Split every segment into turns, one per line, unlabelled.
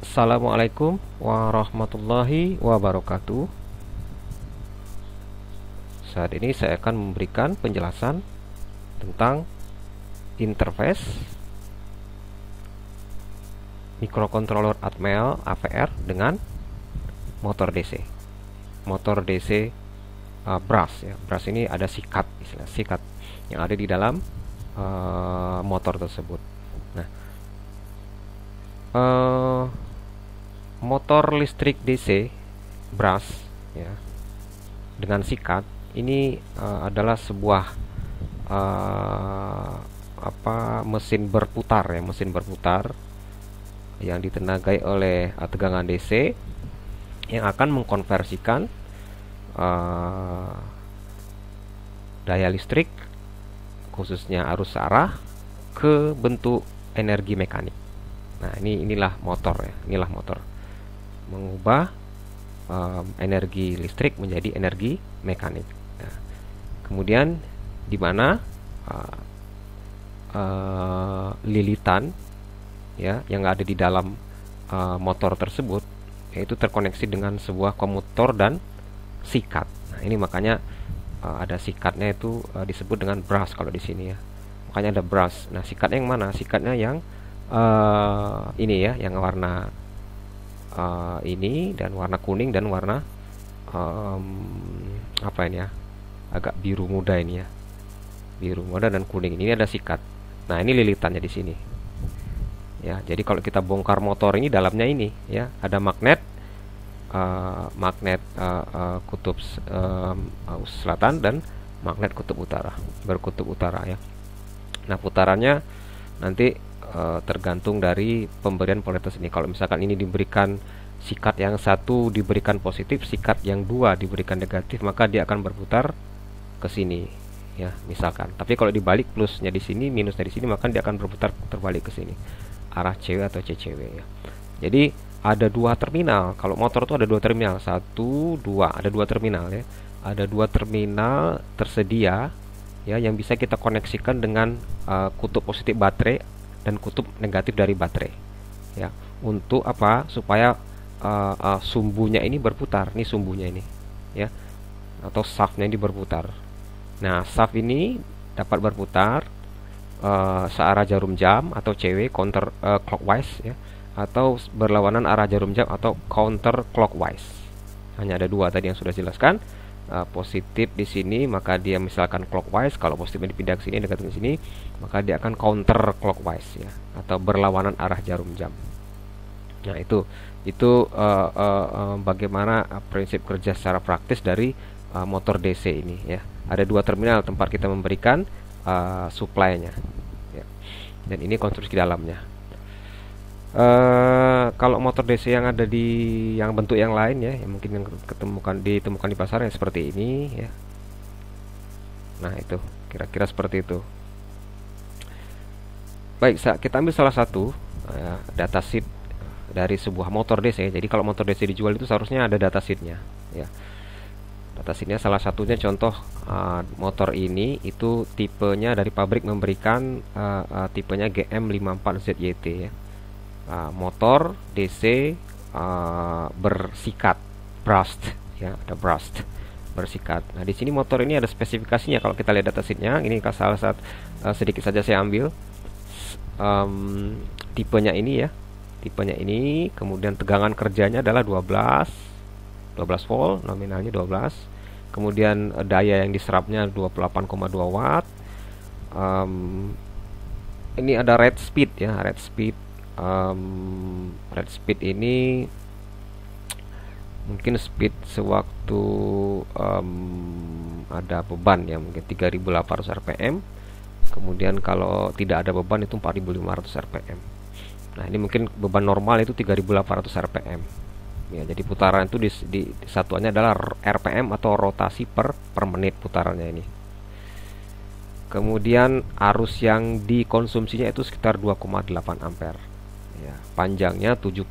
Assalamualaikum warahmatullahi wabarakatuh. Saat ini saya akan memberikan penjelasan tentang interface microcontroller Atmel AVR dengan motor DC. Motor DC brush ya. Brush ini ada sikat, istilah sikat yang ada di dalam motor tersebut. Nah, motor listrik DC brush ya dengan sikat ini adalah sebuah mesin berputar ya, mesin berputar yang ditenagai oleh tegangan DC yang akan mengkonversikan daya listrik khususnya arus arah ke bentuk energi mekanik. Nah, inilah motor ya, inilah motor mengubah energi listrik menjadi energi mekanik. Nah, kemudian di mana lilitan ya yang ada di dalam motor tersebut yaitu terkoneksi dengan sebuah komutor dan sikat. Nah, ini makanya ada sikatnya itu disebut dengan brush kalau di sini ya. Makanya ada brush. Nah, sikatnya yang mana? Sikatnya yang ini ya, yang warna ini dan warna kuning dan warna apa ini ya, agak biru muda ini ya, biru muda dan kuning ini ada sikat. Nah, ini lilitannya di sini ya. Jadi kalau kita bongkar motor ini, dalamnya ini ya ada magnet kutub selatan dan magnet kutub utara, berkutub utara ya. Nah, putarannya nanti tergantung dari pemberian polaritas ini. Kalau misalkan ini diberikan sikat yang satu diberikan positif, sikat yang dua diberikan negatif, maka dia akan berputar ke sini ya, misalkan. Tapi kalau dibalik, plusnya di sini, minusnya di sini, maka dia akan berputar terbalik ke sini, arah CW atau CCW ya. Jadi ada dua terminal. Kalau motor itu ada dua terminal, satu, dua, ada dua terminal ya. Ada dua terminal tersedia ya yang bisa kita koneksikan dengan kutub positif baterai dan kutub negatif dari baterai ya. Untuk apa? Supaya sumbunya ini berputar. Ini sumbunya ini ya, atau shaftnya ini berputar. Nah, shaft ini dapat berputar searah jarum jam atau CW, counter clockwise ya, atau berlawanan arah jarum jam atau counter clockwise. Hanya ada dua tadi yang sudah dijelaskan. Positif di sini maka dia misalkan clockwise, kalau positifnya dipindah ke sini, negatif ke sini, maka dia akan counter clockwise ya, atau berlawanan arah jarum jam. Nah, itu bagaimana prinsip kerja secara praktis dari motor DC ini ya. Ada dua terminal tempat kita memberikan supply-nya ya. Dan ini konstruksi dalamnya. Kalau motor DC yang ada di yang bentuk yang lain ya, yang mungkin yang ditemukan di pasar yang seperti ini ya. Nah, itu kira-kira seperti itu. Baik, kita ambil salah satu datasheet dari sebuah motor DC. Jadi kalau motor DC dijual itu seharusnya ada datasheetnya ya. Datasheetnya salah satunya contoh motor ini itu tipenya dari pabrik memberikan tipenya GM54ZYT ya. Motor DC bersikat brushed ya, ada brushed bersikat. Nah, di sini motor ini ada spesifikasinya. Kalau kita lihat datasheetnya, ini salah satu sedikit saja saya ambil tipenya ini ya, tipenya ini. Kemudian tegangan kerjanya adalah 12 volt, nominalnya 12. Kemudian daya yang diserapnya 28,2 watt. Ini ada rate speed ya, rate speed ini mungkin speed sewaktu ada beban ya, mungkin 3800 rpm. Kemudian kalau tidak ada beban itu 4500 rpm. Nah, ini mungkin beban normal itu 3800 rpm ya. Jadi putaran itu di satuannya adalah rpm atau rotasi per menit putarannya ini. Kemudian arus yang dikonsumsinya itu sekitar 2,8 ampere ya, panjangnya 75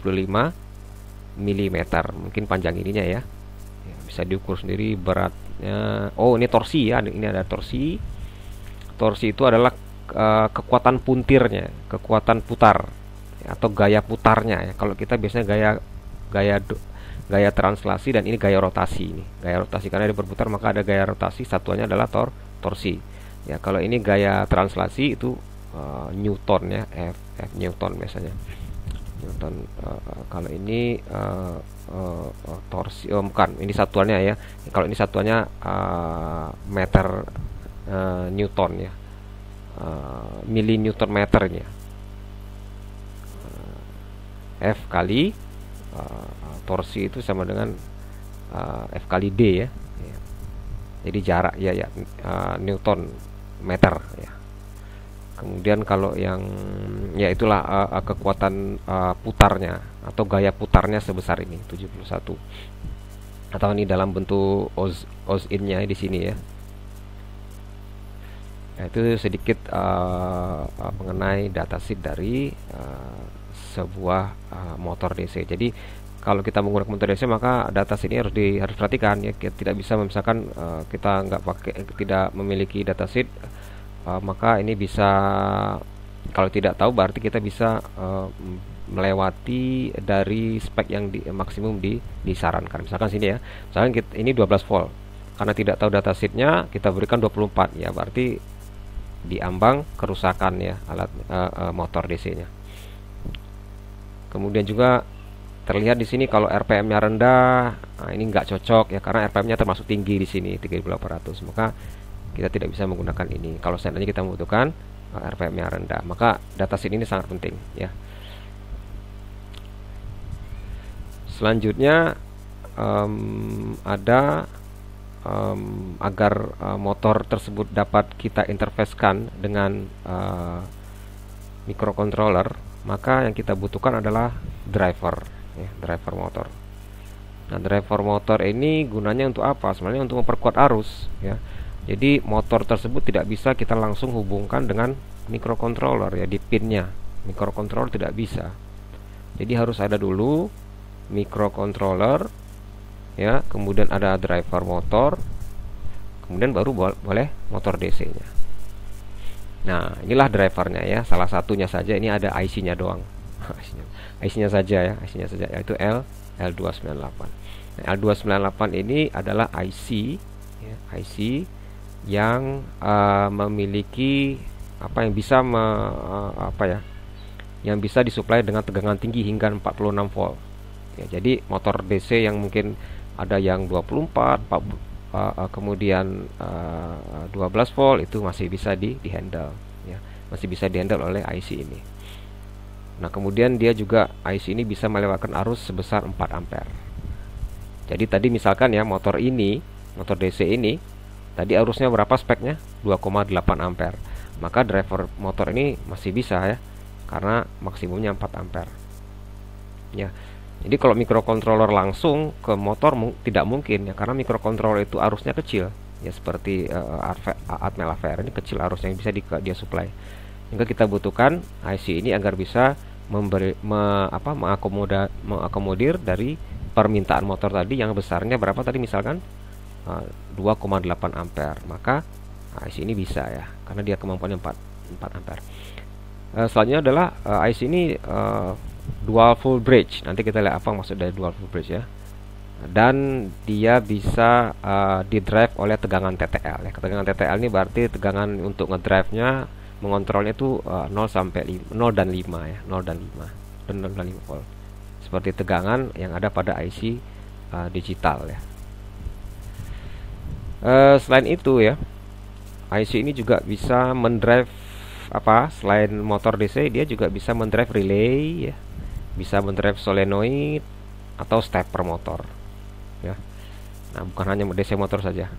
mm, mungkin panjang ininya ya. Bisa diukur sendiri beratnya. Oh, ini torsi ya, ini ada torsi. Torsi itu adalah kekuatan puntirnya, kekuatan putar atau gaya putarnya ya. Kalau kita biasanya gaya gaya translasi, dan ini gaya rotasi. Ini gaya rotasi karena dia berputar, maka ada gaya rotasi, satuannya adalah torsi ya. Kalau ini gaya translasi itu Newton ya, F Newton biasanya Newton. Kalau ini torsi, bukan, ini satuannya ya. Kalau ini satuannya meter Newton ya, mili Newton meternya. F kali torsi itu sama dengan F kali D ya. Jadi jarak ya Newton meter ya. Kemudian kalau yang ya itulah kekuatan putarnya atau gaya putarnya sebesar ini 71. Atau ini dalam bentuk Oz-in-nya di sini ya. Nah, itu sedikit mengenai datasheet dari sebuah motor DC. Jadi kalau kita menggunakan motor DC, maka datasheet ini harus perhatikan ya. Kita tidak bisa misalkan kita tidak memiliki datasheet, maka ini bisa, kalau tidak tahu berarti kita bisa melewati dari spek yang maksimum disarankan. Misalkan sini ya, misalkan ini 12 volt. Karena tidak tahu datasheetnya, kita berikan 24 ya, berarti diambang kerusakan ya alat motor DC-nya. Kemudian juga terlihat di sini kalau RPM-nya rendah, nah ini nggak cocok ya, karena RPM-nya termasuk tinggi di sini 3800, maka kita tidak bisa menggunakan ini. Kalau seandainya kita membutuhkan RPM-nya rendah, maka datasheet ini sangat penting ya. Selanjutnya ada agar motor tersebut dapat kita interfacekan dengan microcontroller, maka yang kita butuhkan adalah driver ya, driver motor. Nah, driver motor ini gunanya untuk apa? Sebenarnya untuk memperkuat arus ya. Jadi motor tersebut tidak bisa kita langsung hubungkan dengan microcontroller ya, di pinnya. Microcontroller tidak bisa. Jadi harus ada dulu microcontroller ya, kemudian ada driver motor, kemudian baru boleh motor DC-nya. Nah, inilah drivernya ya, salah satunya saja, ini ada IC-nya doang. IC-nya saja ya, IC-nya saja, yaitu L298. Nah, L298 ini adalah IC ya, IC yang memiliki yang bisa yang bisa disuplai dengan tegangan tinggi hingga 46 volt ya. Jadi motor DC yang mungkin ada yang 24 kemudian 12 volt itu masih bisa di handle ya, masih bisa di handle oleh IC ini. Nah, kemudian dia juga IC ini bisa melewatkan arus sebesar 4 ampere. Jadi tadi misalkan ya, motor DC ini tadi arusnya berapa speknya? 2,8 ampere. Maka driver motor ini masih bisa ya, karena maksimumnya 4 ampere. Ya. Jadi kalau microcontroller langsung ke motor tidak mungkin ya, karena microcontroller itu arusnya kecil. Ya seperti Atmel AVR ini kecil arusnya yang bisa dia supply. Sehingga kita butuhkan IC ini agar bisa mengakomodir dari permintaan motor tadi yang besarnya berapa tadi, misalkan 2,8 ampere, maka IC ini bisa ya, karena dia kemampuannya 4 ampere. Selanjutnya adalah IC ini dual full bridge. Nanti kita lihat apa maksud dari dual full bridge ya. Dan dia bisa didrive oleh tegangan TTL ya. Tegangan TTL ini berarti tegangan untuk ngedrive-nya, mengontrolnya itu 0 sampai 0 dan 5 ya, 0 dan 5 volt. Seperti tegangan yang ada pada IC digital ya. Selain itu ya, IC ini juga bisa mendrive selain motor DC, dia juga bisa mendrive relay ya, bisa mendrive solenoid atau stepper motor ya. Nah, bukan hanya DC motor saja,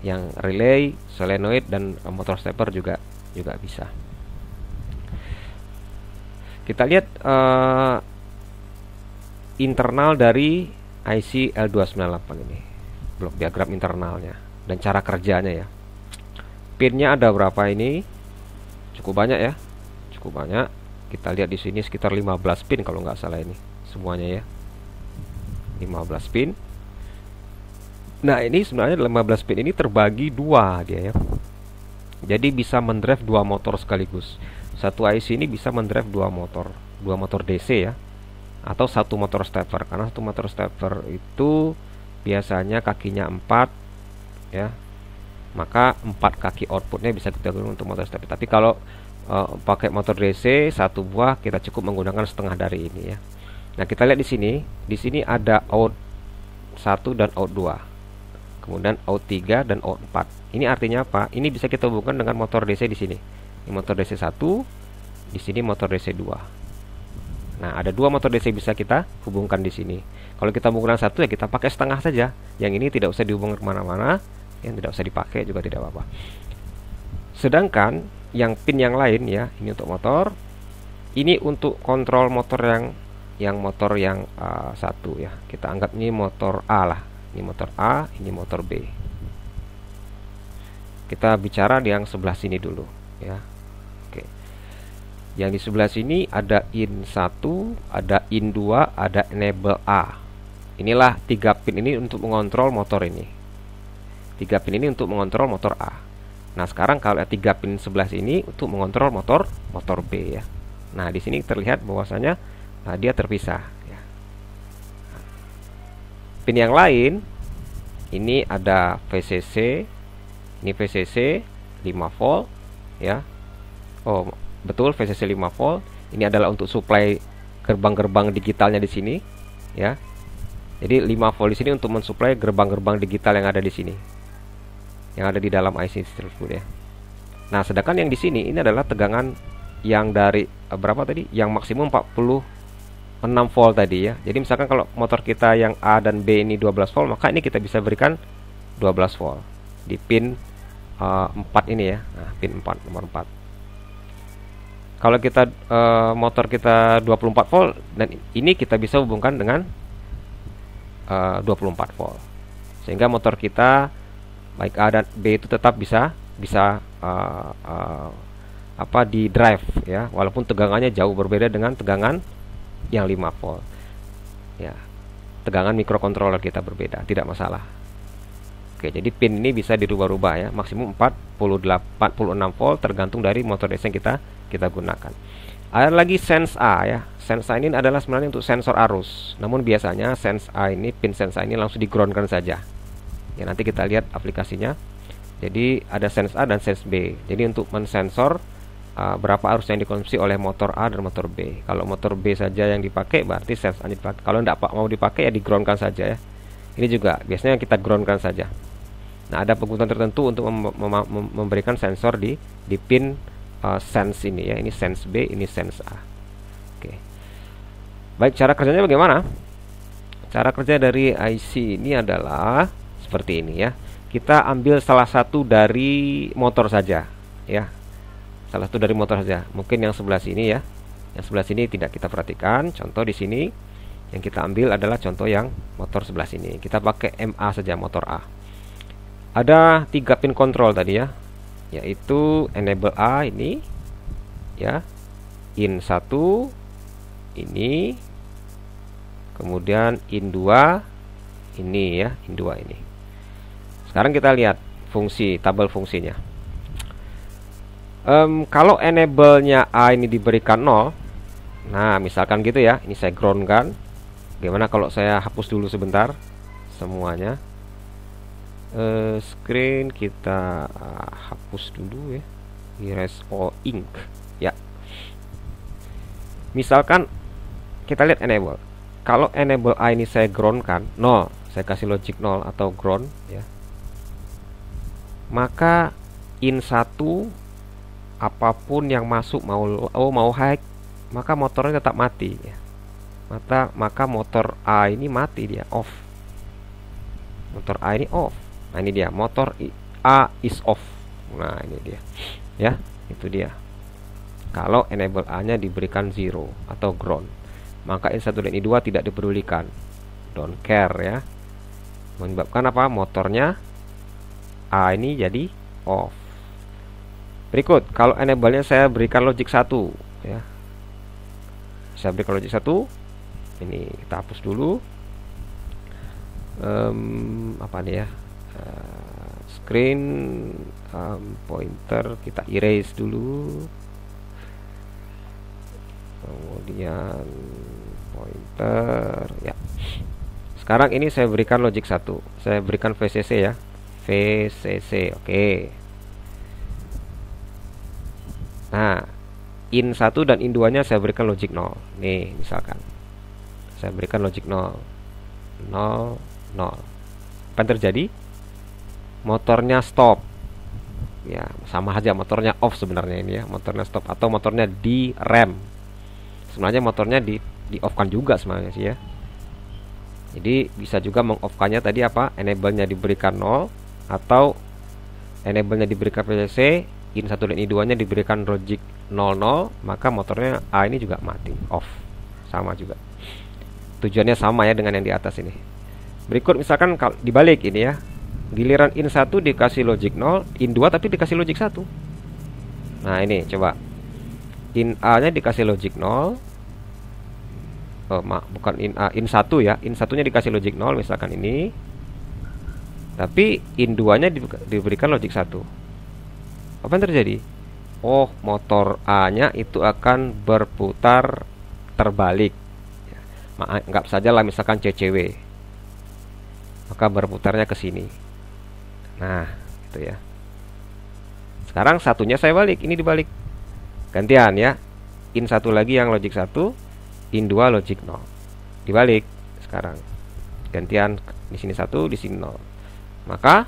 yang relay, solenoid dan motor stepper juga bisa. Kita lihat internal dari IC L298 ini, blok diagram internalnya dan cara kerjanya ya. Pinnya ada berapa ini? Cukup banyak ya, cukup banyak. Kita lihat di sini sekitar 15 pin kalau nggak salah ini semuanya ya, 15 pin. Nah, ini sebenarnya 15 pin ini terbagi dua dia ya. Jadi bisa mendrive dua motor sekaligus. Satu IC ini bisa mendrive dua motor motor DC ya, atau satu motor stepper, karena satu motor stepper itu biasanya kakinya 4 ya, maka 4 kaki outputnya bisa kita gunakan untuk motor stepper. Tapi kalau pakai motor DC satu buah, kita cukup menggunakan setengah dari ini ya. Nah, kita lihat di sini ada out 1 dan out 2, kemudian out 3 dan out 4. Ini artinya apa? Ini bisa kita hubungkan dengan motor DC di sini. Ini motor DC 1, di sini motor DC 2. Nah, ada 2 motor DC bisa kita hubungkan di sini. Kalau kita menggunakan satu ya kita pakai setengah saja. Yang ini tidak usah dihubungkan kemana-mana, yang tidak usah dipakai juga tidak apa-apa. Sedangkan yang pin yang lain ya, ini untuk motor, ini untuk kontrol motor motor yang satu ya. Kita anggap ini motor A lah. Ini motor A, ini motor B. Kita bicara di yang sebelah sini dulu ya. Oke. Yang di sebelah sini ada in 1, ada in 2, ada enable A. Inilah 3 pin ini untuk mengontrol motor ini. 3 pin ini untuk mengontrol motor A. Nah, sekarang kalau 3 pin sebelah sini untuk mengontrol motor B ya. Nah, di sini terlihat bahwasanya dia terpisah ya. Pin yang lain ini ada VCC, ini VCC 5 volt ya. Oh, betul, VCC 5 volt. Ini adalah untuk supply gerbang-gerbang digitalnya di sini ya. Jadi 5 volt di sini untuk mensuplai gerbang-gerbang digital yang ada di sini, yang ada di dalam IC tersebut ya. Nah, sedangkan yang di sini ini adalah tegangan yang dari berapa tadi? Yang maksimum 46 volt tadi ya. Jadi misalkan kalau motor kita yang A dan B ini 12 volt, maka ini kita bisa berikan 12 volt di pin 4 ini ya. Nah, pin 4, nomor 4. Kalau kita motor kita 24 volt, dan ini kita bisa hubungkan dengan 24 volt, sehingga motor kita baik A dan B itu tetap bisa di drive ya, walaupun tegangannya jauh berbeda dengan tegangan yang 5 volt ya. Tegangan mikrokontroler kita berbeda, tidak masalah. Oke, jadi pin ini bisa dirubah-rubah ya, maksimum 46 volt tergantung dari motor DC yang kita gunakan. Ada lagi sense A ya. Sense A ini adalah sebenarnya untuk sensor arus. Namun biasanya sense A ini, pin sense A ini langsung di-groundkan saja. Ya, nanti kita lihat aplikasinya. Jadi ada sense A dan sense B. Jadi untuk mensensor berapa arus yang dikonsumsi oleh motor A dan motor B. Kalau motor B saja yang dipakai, berarti sense A dipakai. Kalau tidak mau dipakai ya di-groundkan saja ya. Ini juga biasanya kita groundkan saja. Nah, ada kebutuhan tertentu untuk memberikan sensor di pin sense ini ya. Ini sense B, ini sense A. Oke. Baik, cara kerjanya bagaimana? Cara kerja dari IC ini adalah seperti ini ya. Kita ambil salah satu dari motor saja ya. Salah satu dari motor saja. Mungkin yang sebelah sini ya. Yang sebelah sini tidak kita perhatikan. Contoh di sini yang kita ambil adalah contoh yang motor sebelah sini. Kita pakai MA saja, motor A. Ada 3 pin kontrol tadi ya, yaitu enable A ini ya, in 1 ini, kemudian in 2 ini ya, in 2 ini. Sekarang kita lihat fungsi, tabel fungsinya. Kalau enable-nya A ini diberikan 0, nah misalkan gitu ya, ini saya ground kan. Bagaimana kalau saya hapus dulu sebentar semuanya? Screen kita hapus dulu ya, erase all ink ya. Misalkan kita lihat enable. Kalau enable A ini saya ground kan 0, saya kasih logic 0 atau ground ya, maka in 1 apapun yang masuk, mau high, maka motornya tetap mati ya. Maka motor A ini mati, dia off. Motor A ini off. Nah, ini dia, motor A is off. Nah, ini dia ya, itu dia. Kalau enable A nya diberikan 0 atau ground, maka in 1 dan in 2 tidak dipedulikan, don't care ya. Menyebabkan apa? Motornya A ini jadi off. Berikut, kalau enable nya saya berikan logic 1 ya. Saya berikan logic 1. Ini kita hapus dulu. Apa nih ya? Screen pointer kita erase dulu. kemudian pointer ya. Sekarang ini saya berikan logic 1, saya berikan VCC ya, VCC. Oke. Nah, in 1 dan in 2 nya saya berikan logic 0. Nih misalkan saya berikan logic 0 0 0. Apa yang terjadi? Motornya stop ya, sama aja motornya off sebenarnya ini ya, motornya stop atau motornya di rem. Sebenarnya motornya di off kan juga sebenarnya sih ya. Jadi bisa juga mengoff-kannya tadi apa, enable-nya diberikan 0 atau enable-nya diberikan VCC, in 1 dan in 2 nya diberikan logic 00, maka motornya A ini juga mati, off. Sama juga, tujuannya sama ya dengan yang di atas ini. Berikut misalkan kalau dibalik ini ya, giliran in 1 dikasih logic 0, in 2 tapi dikasih logic 1. Nah ini coba, in A nya dikasih logic 0, bukan in A, in 1 ya, in 1 nya dikasih logic 0 misalkan ini, tapi in 2 nya diberikan logic 1. Apa yang terjadi? Oh, motor A nya itu akan berputar terbalik ya. Anggap saja lah misalkan CCW, maka berputarnya ke sini. Nah itu ya. Sekarang satunya saya balik, ini dibalik, gantian ya, in 1 lagi yang logic 1, in 2 logic 0. Dibalik sekarang. Gantian di sini 1, di sini 0. Maka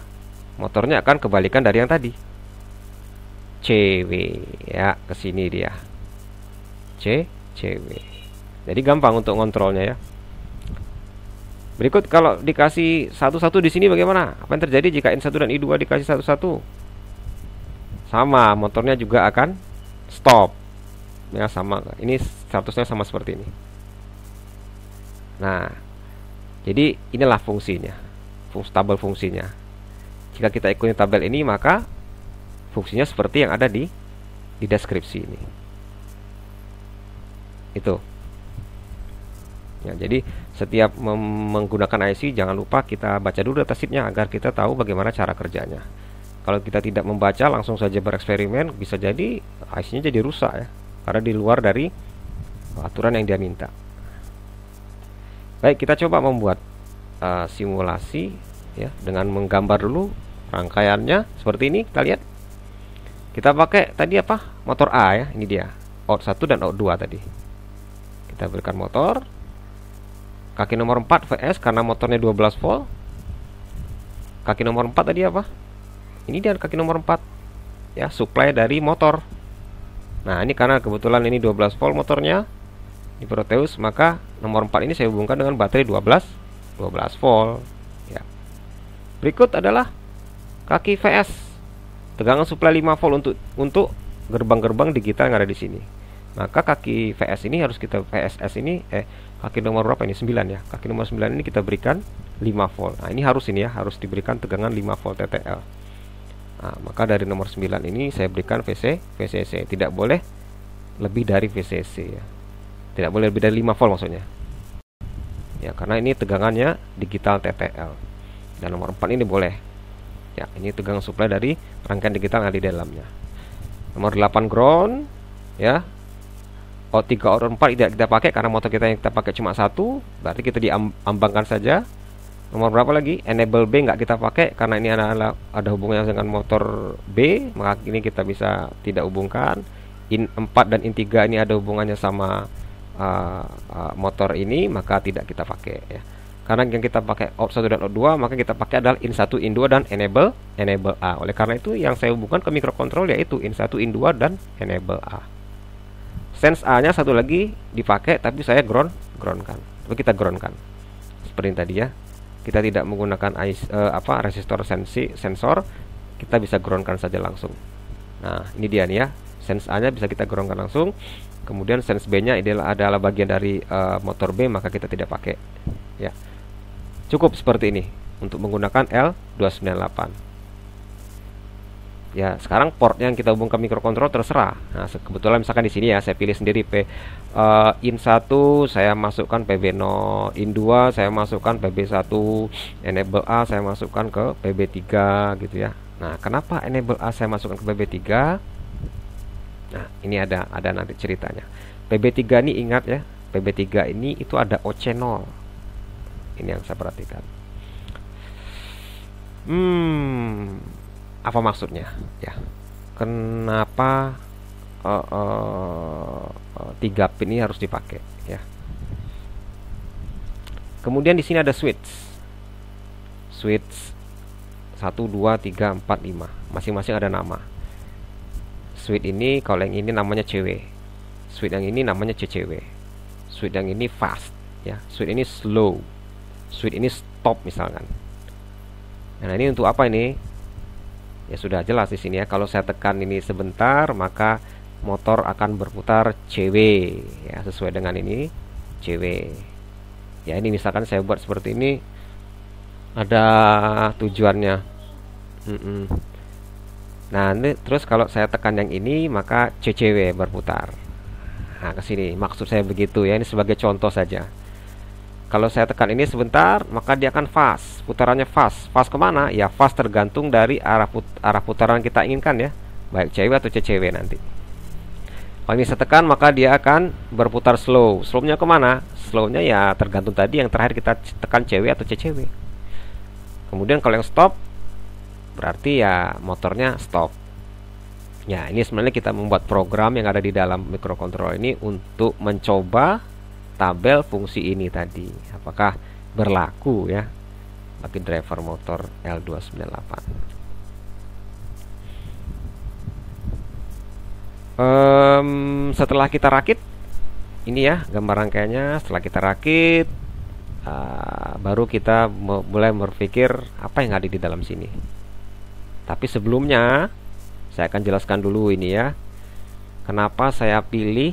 motornya akan kebalikan dari yang tadi. CW ya, ke sini dia. CW. Jadi gampang untuk ngontrolnya ya. Berikut kalau dikasih 1-1 di sini bagaimana? Apa yang terjadi jika in 1 dan in 2 dikasih 1-1? Sama, motornya juga akan stop. Ya sama, ini statusnya sama seperti ini. Nah, jadi inilah fungsinya, tabel fungsinya. Jika kita ikuti tabel ini, maka fungsinya seperti yang ada di deskripsi ini. Itu. Ya, jadi setiap menggunakan IC jangan lupa kita baca dulu datasheetnya agar kita tahu bagaimana cara kerjanya. Kalau kita tidak membaca langsung saja bereksperimen, bisa jadi IC-nya jadi rusak ya, karena di luar dari aturan yang dia minta. Baik, kita coba membuat simulasi ya, dengan menggambar dulu rangkaiannya seperti ini. Kita lihat, kita pakai tadi apa, motor A ya, ini dia out 1 dan out 2 tadi. Kita berikan motor, kaki nomor 4 VS karena motornya 12 volt. Kaki nomor 4 tadi apa, ini dia kaki nomor 4 ya, supply dari motor. Nah ini karena kebetulan ini 12 volt motornya di Proteus, maka nomor 4 ini saya hubungkan dengan baterai 12 volt ya. Berikut adalah kaki VS, tegangan supply 5 volt untuk gerbang-gerbang digital yang ada di sini. Maka kaki VS ini harus kita, VSS ini kaki nomor berapa ini, 9 ya. Kaki nomor 9 ini kita berikan 5 volt. Nah ini harus ini ya, harus diberikan tegangan 5 volt TTL. Nah, maka dari nomor 9 ini saya berikan VCC, tidak boleh lebih dari VCC ya. Tidak boleh lebih dari 5 volt maksudnya. Ya, karena ini tegangannya digital TTL. Dan nomor 4 ini boleh. Ya, ini tegangan supply dari rangkaian digital yang ada di dalamnya. Nomor 8 ground ya. Out 3 out 4 tidak kita pakai karena motor kita yang kita pakai cuma 1, berarti kita diambangkan saja. Nomor berapa lagi? Enable B nggak kita pakai karena ini ada hubungannya dengan motor B, maka ini kita bisa tidak hubungkan. In 4 dan in 3 ini ada hubungannya sama motor ini, maka tidak kita pakai ya. Karena yang kita pakai out 1 dan out 2, maka kita pakai adalah in 1, in 2 dan enable A. Oleh karena itu yang saya hubungkan ke microcontrol yaitu in 1, in 2 dan enable A. Sense A nya satu lagi dipakai tapi saya groundkan. Tapi kita groundkan. Seperti tadi ya. Kita tidak menggunakan resistor sensor, kita bisa groundkan saja langsung. Nah, ini dia nih ya. Sense A nya bisa kita groundkan langsung. Kemudian sense B nya adalah bagian dari motor B, maka kita tidak pakai. Ya. Cukup seperti ini untuk menggunakan L298. Ya, sekarang port yang kita hubungkan microcontroller terserah. Nah, kebetulan misalkan di sini ya saya pilih sendiri in 1 saya masukkan PB0, in 2 saya masukkan PB1, enable A saya masukkan ke PB3 gitu ya. Nah, kenapa enable A saya masukkan ke PB3? Nah, ini ada nanti ceritanya. PB3 ini ingat ya, PB3 ini itu ada OC0. Ini yang saya perhatikan. Apa maksudnya ya? Kenapa 3 pin ini harus dipakai ya? Kemudian di sini ada switch 1, 2, 3, 4, 5. Masing-masing ada nama. Switch ini, kalau yang ini namanya CW, switch yang ini namanya CCW, switch yang ini fast ya, switch ini slow, switch ini stop misalkan. Nah, ini untuk apa ini? Ya sudah jelas di sini ya. Kalau saya tekan ini sebentar, maka motor akan berputar CW ya, sesuai dengan ini CW. Ya, ini misalkan saya buat seperti ini, ada tujuannya. Nah, ini terus kalau saya tekan yang ini, maka CCW berputar. Nah, ke sini maksud saya begitu ya. Ini sebagai contoh saja. Kalau saya tekan ini sebentar, maka dia akan fast, putarannya fast. Fast kemana? Ya fast tergantung dari arah putaran kita inginkan ya, baik CW atau CCW nanti. Kalau ini saya tekan, maka dia akan berputar slow. Slownya kemana? Slownya ya tergantung tadi yang terakhir kita tekan CW atau CCW. Kemudian kalau yang stop, berarti ya motornya stop. Ya, ini sebenarnya kita membuat program yang ada di dalam microcontroller ini untuk mencoba tabel fungsi ini tadi, apakah berlaku ya bagi driver motor L298. Setelah kita rakit ini ya gambar rangkaiannya, setelah kita rakit baru kita mulai berpikir apa yang ada di dalam sini. Tapi sebelumnya saya akan jelaskan dulu ini ya, kenapa saya pilih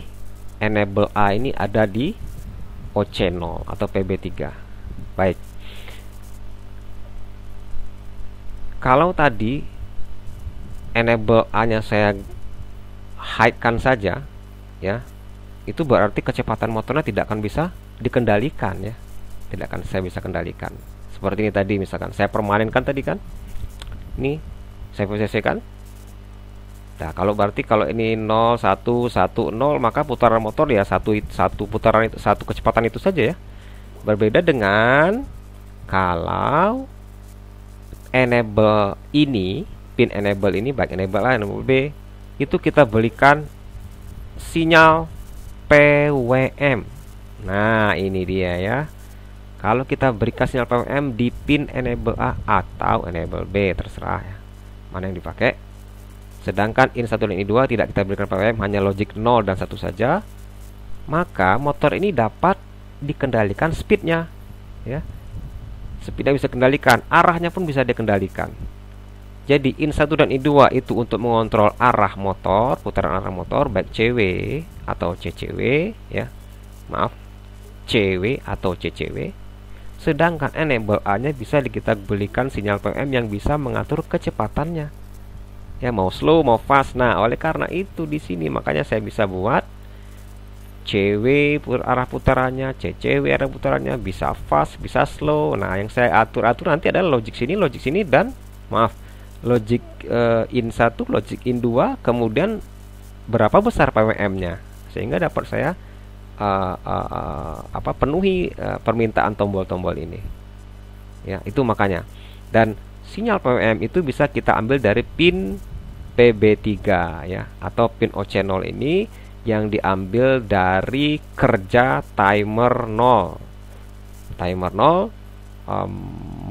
enable A ini ada di OC0 atau PB3. Baik, kalau tadi enable A nya saya hide kan saja ya, itu berarti kecepatan motornya tidak akan bisa dikendalikan ya, tidak akan saya bisa kendalikan. Seperti ini tadi, misalkan saya permanenkan tadi kan, ini saya posisikan. Nah, kalau berarti kalau ini 0, 1, 1, 0, maka putaran motor ya satu putaran itu, satu kecepatan itu saja ya. Berbeda dengan kalau enable ini, pin enable ini, baik enable A, enable B, itu kita berikan sinyal PWM. Nah, ini dia ya. Kalau kita berikan sinyal PWM di pin enable A atau enable B, terserah ya, mana yang dipakai. Sedangkan in 1 dan in 2 tidak kita berikan PWM, hanya logic 0 dan 1 saja, maka motor ini dapat dikendalikan speednya ya. Speednya bisa kendalikan, arahnya pun bisa dikendalikan. Jadi in 1 dan in 2 itu untuk mengontrol arah motor, putaran arah motor, baik CW atau CCW ya. Maaf, CW atau CCW. Sedangkan enable A nya bisa kita berikan sinyal PWM yang bisa mengatur kecepatannya ya, mau slow mau fast. Nah, oleh karena itu di sini makanya saya bisa buat CW arah putarannya, CCW arah putarannya, bisa fast bisa slow. Nah, yang saya atur nanti adalah logic sini dan maaf, logic in 1, logic in 2, kemudian berapa besar PWM nya sehingga dapat saya penuhi permintaan tombol-tombol ini ya. Itu makanya, dan sinyal PWM itu bisa kita ambil dari pin PB3 ya, atau pin OC0 ini yang diambil dari kerja timer 0. Timer 0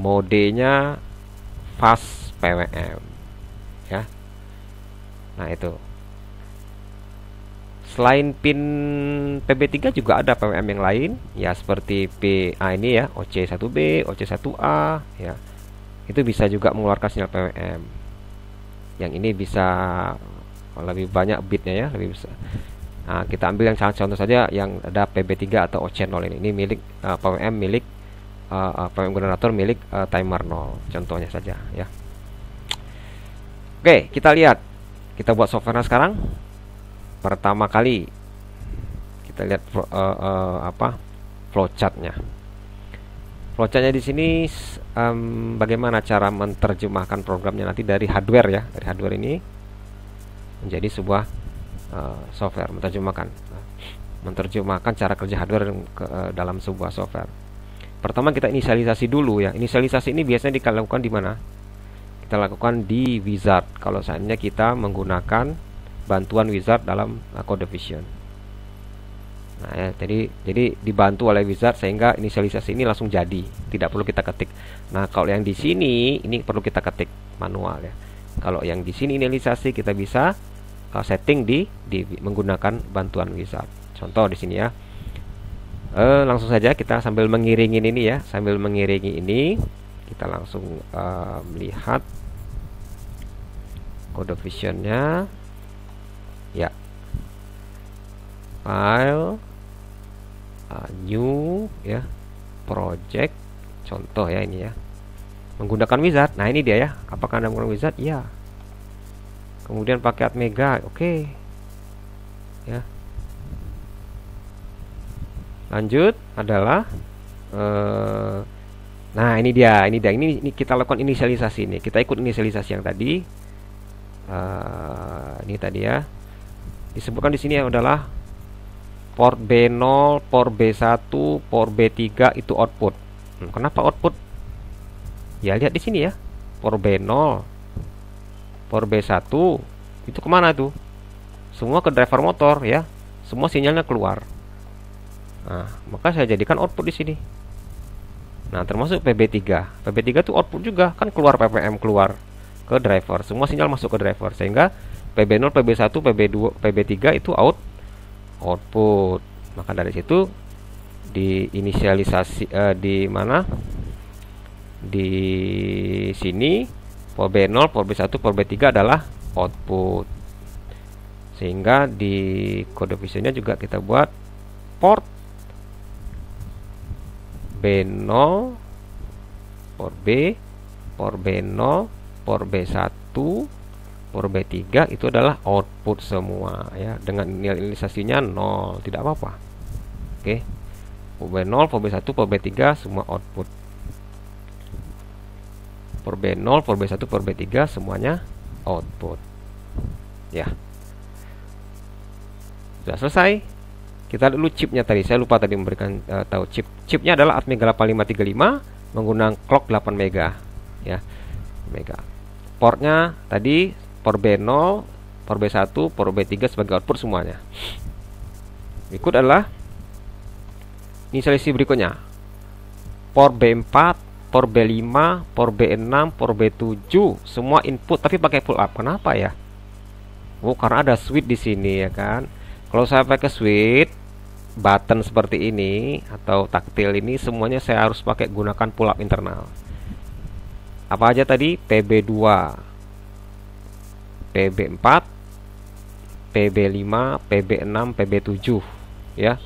modenya fast PWM ya. Nah, itu. Selain pin PB3 juga ada PWM yang lain ya, seperti PA ini ya, OC1B, OC1A ya. Itu bisa juga mengeluarkan sinyal PWM. Yang ini bisa lebih banyak bitnya ya, lebih besar. Nah, kita ambil yang contoh saja yang ada PB3 atau OC0 ini. Ini milik PWM milik PWM generator milik timer 0. Contohnya saja ya. Oke, kita lihat. Kita buat software sekarang. Pertama kali kita lihat flowchartnya. Flowchartnya di sini bagaimana cara menerjemahkan programnya nanti dari hardware ya, dari hardware ini menjadi sebuah software, menerjemahkan. menerjemahkan cara kerja hardware dalam sebuah software. Pertama kita inisialisasi dulu ya. Inisialisasi ini biasanya dilakukan di mana? Kita lakukan di wizard. Kalau seandainya kita menggunakan bantuan wizard dalam CodeVision. Nah ya, jadi dibantu oleh wizard sehingga inisialisasi ini langsung jadi, tidak perlu kita ketik. Nah kalau yang di sini ini perlu kita ketik manual ya. Kalau yang di sini inisialisasi kita bisa setting di menggunakan bantuan wizard. Contoh di sini ya. Langsung saja kita sambil mengiringi ini ya, sambil mengiringi ini kita langsung melihat CodeVision-nya ya. File, new ya, project, contoh ya ini ya, menggunakan wizard. Nah ini dia ya, apakah Anda menggunakan wizard? Ya. Kemudian pakai Atmega, oke. Ya. Lanjut adalah nah ini dia, ini kita lakukan inisialisasi ini. Kita ikut inisialisasi yang tadi. Ini tadi ya. Disebutkan di sini adalah port B0, port B1, port B3 itu output. Kenapa output? Ya lihat di sini ya. Port B0, port B1 itu kemana tuh? Semua ke driver motor ya. Semua sinyalnya keluar. Nah, maka saya jadikan output di sini. Nah, termasuk PB3. PB3 itu output juga, kan keluar PPM keluar ke driver. Semua sinyal masuk ke driver sehingga PB0, PB1, PB2, PB3 itu output. Maka dari situ di inisialisasi di mana? Di sini port B0, port B1, port B3 adalah output. Sehingga di CodeVision-nya juga kita buat port B0, port B, port B0, port B1, port B3 itu adalah output semua ya, dengan inisialisasinya 0, tidak apa-apa. Oke. Port B0, port B1, port B3 semua output. Port B0, port B1, port B3 semuanya output. Ya. Sudah selesai. Kita dulu chipnya tadi. Saya lupa tadi memberikan tahu chip. Chipnya adalah Atmega 8535 menggunakan clock 8 mega ya. Mega. Portnya tadi port B0, port B1, port B3 sebagai output semuanya. Berikut adalah inisialisasi berikutnya. Port B4, port B5, port B6, port B7 semua input tapi pakai pull up. Kenapa ya? Oh, karena ada switch di sini ya kan. Kalau saya pakai switch button seperti ini atau taktil ini semuanya saya harus pakai gunakan pull up internal. Apa aja tadi? PB2, PB4, PB5, PB6, PB7 ya.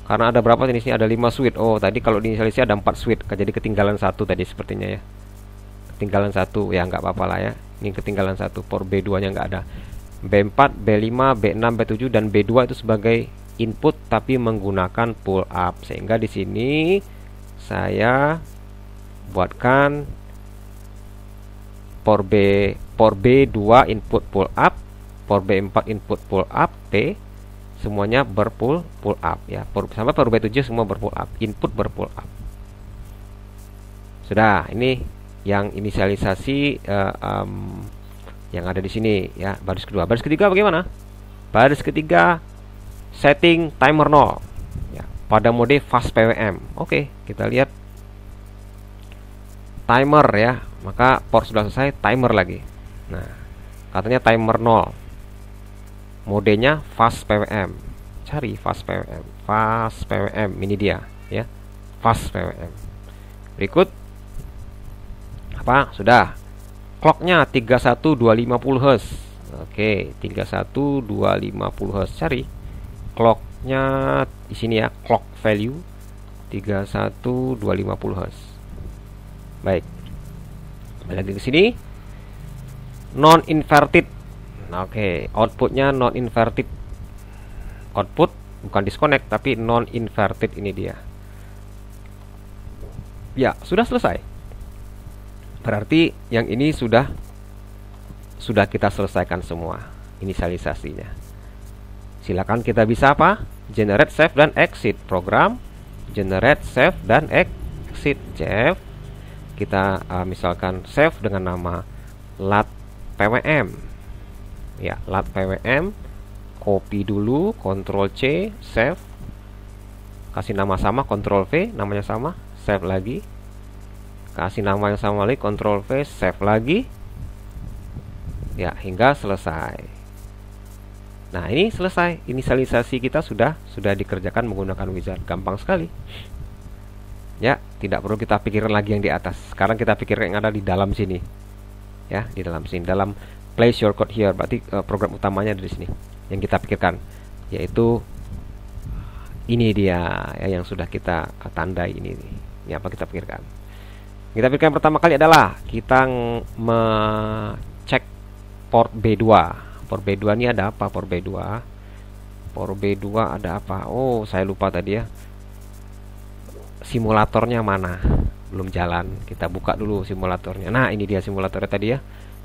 Karena ada berapa jenisnya? Ada 5 switch. Oh, tadi kalau di inisialisasi ada 4 switch. Jadi ketinggalan satu tadi sepertinya ya. Ketinggalan satu ya, nggak apa-apa lah ya. Ini ketinggalan satu. Port B2-nya nggak ada. B4, B5, B6, B7 dan B2 itu sebagai input tapi menggunakan pull up. Sehingga di sini saya buatkan port B2 input pull up, port B4 input pull up, P semuanya pull up ya. Sampai port B7 semua pull up, input pull up. Sudah, ini yang inisialisasi yang ada di sini ya. Baris kedua. Baris ketiga bagaimana? Baris ketiga setting timer 0 ya, pada mode fast PWM. Oke, kita lihat timer ya. Maka port sudah selesai, timer lagi. Nah, katanya timer 0. Modenya fast PWM. Cari fast PWM. Fast PWM ini dia ya. Fast PWM. Berikut apa? Sudah. Clocknya 31250 Hz. Oke, 31250 Hz. Cari clocknya di sini ya, clock value 31250 Hz. Baik. Lagi ke sini. Non inverted. Oke, outputnya non inverted. Output bukan disconnect tapi non inverted, ini dia. Ya, sudah selesai. Berarti yang ini sudah kita selesaikan semua inisialisasinya. Silakan kita bisa apa? generate, save, dan exit. Program generate, save, dan exit. Save. Kita misalkan save dengan nama lat pwm. Ya, lat pwm. Copy dulu, Ctrl C, save. Kasih nama sama, Ctrl V, namanya sama, save lagi. Kasih nama yang sama lagi, Ctrl V, save lagi. Ya, hingga selesai. Nah, ini selesai. Inisialisasi kita sudah dikerjakan menggunakan wizard. Gampang sekali. Ya, tidak perlu kita pikirkan lagi yang di atas. Sekarang kita pikirkan yang ada di dalam sini. Ya, di dalam sini. Dalam place your code here. Berarti program utamanya ada di sini. Yang kita pikirkan yaitu ini dia ya, yang sudah kita tandai ini. Ini apa kita pikirkan? Kita pikirkan pertama kali adalah kita cek port B2. Port B2 ini ada apa? Port B2 ada apa? Oh, saya lupa tadi ya. Simulatornya mana? Belum jalan. Kita buka dulu simulatornya. Nah, ini dia simulatornya tadi ya.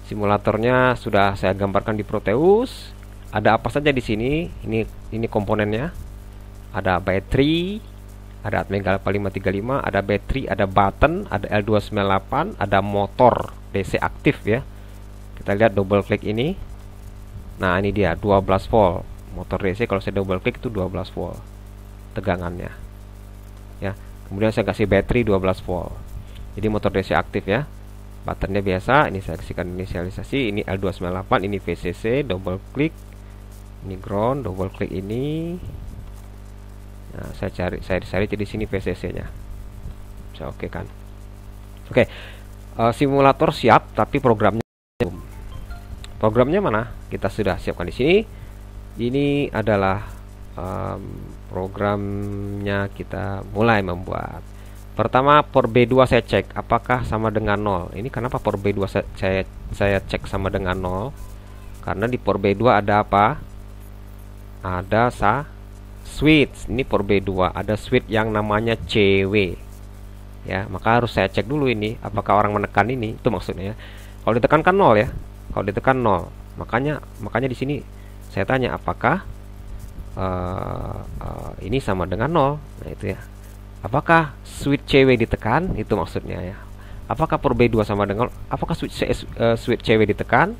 Simulatornya sudah saya gambarkan di Proteus. Ada apa saja di sini? Ini komponennya. Ada battery, ada Atmega 535, ada battery, ada button, ada L298, ada motor DC aktif ya. Kita lihat double klik ini. Nah, ini dia 12 volt. Motor DC kalau saya double klik itu 12 volt tegangannya. Ya. Kemudian saya kasih battery 12 volt. Jadi motor DC aktif ya. Buttonnya biasa, ini saya kasihkan inisialisasi, ini L298, ini VCC, double klik. Ini ground, double klik ini. Nah, saya cari di sini VCC-nya. Saya oke kan. Oke. Simulator siap, tapi programnya belum. Programnya mana? Kita sudah siapkan di sini. Ini adalah programnya kita mulai membuat. Pertama, port B2 saya cek apakah sama dengan 0. Ini kenapa port B2 saya cek sama dengan 0? Karena di port B2 ada apa? Ada switch. Ini port B2 ada switch yang namanya CW. Ya, maka harus saya cek dulu ini apakah orang menekan ini. Itu maksudnya ya. Kalau ditekan kan 0 ya. Kalau ditekan 0. Makanya di sini saya tanya apakah ini sama dengan 0. Nah, itu ya. Apakah switch CW ditekan? Itu maksudnya ya. Apakah port B2 sama dengan apakah switch CW ditekan?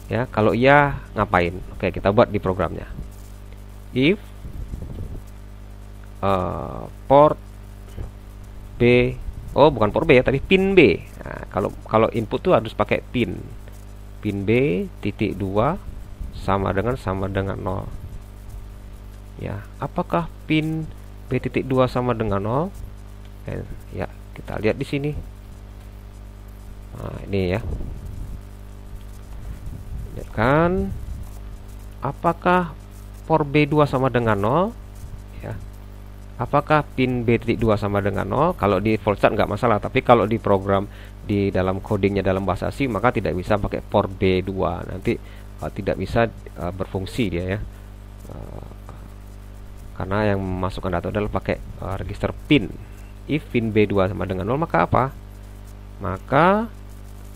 Ya, kalau iya ngapain? Oke, kita buat di programnya. If port B, oh bukan port B ya, tapi pin B. Nah, kalau input tuh harus pakai pin B titik 2 sama dengan 0. Ya, apakah pin B titik 2 sama dengan 0? Ya, kita lihat di sini. Nah, ini ya. Lihat kan, apakah port B2 sama dengan 0? Ya. Apakah pin B2 sama dengan 0? Kalau di default start nggak masalah, tapi kalau di program di dalam codingnya dalam bahasa C maka tidak bisa pakai port B2. Nanti tidak bisa berfungsi dia ya. Karena yang memasukkan data adalah pakai register pin. If pin B2 sama dengan 0 maka apa? Maka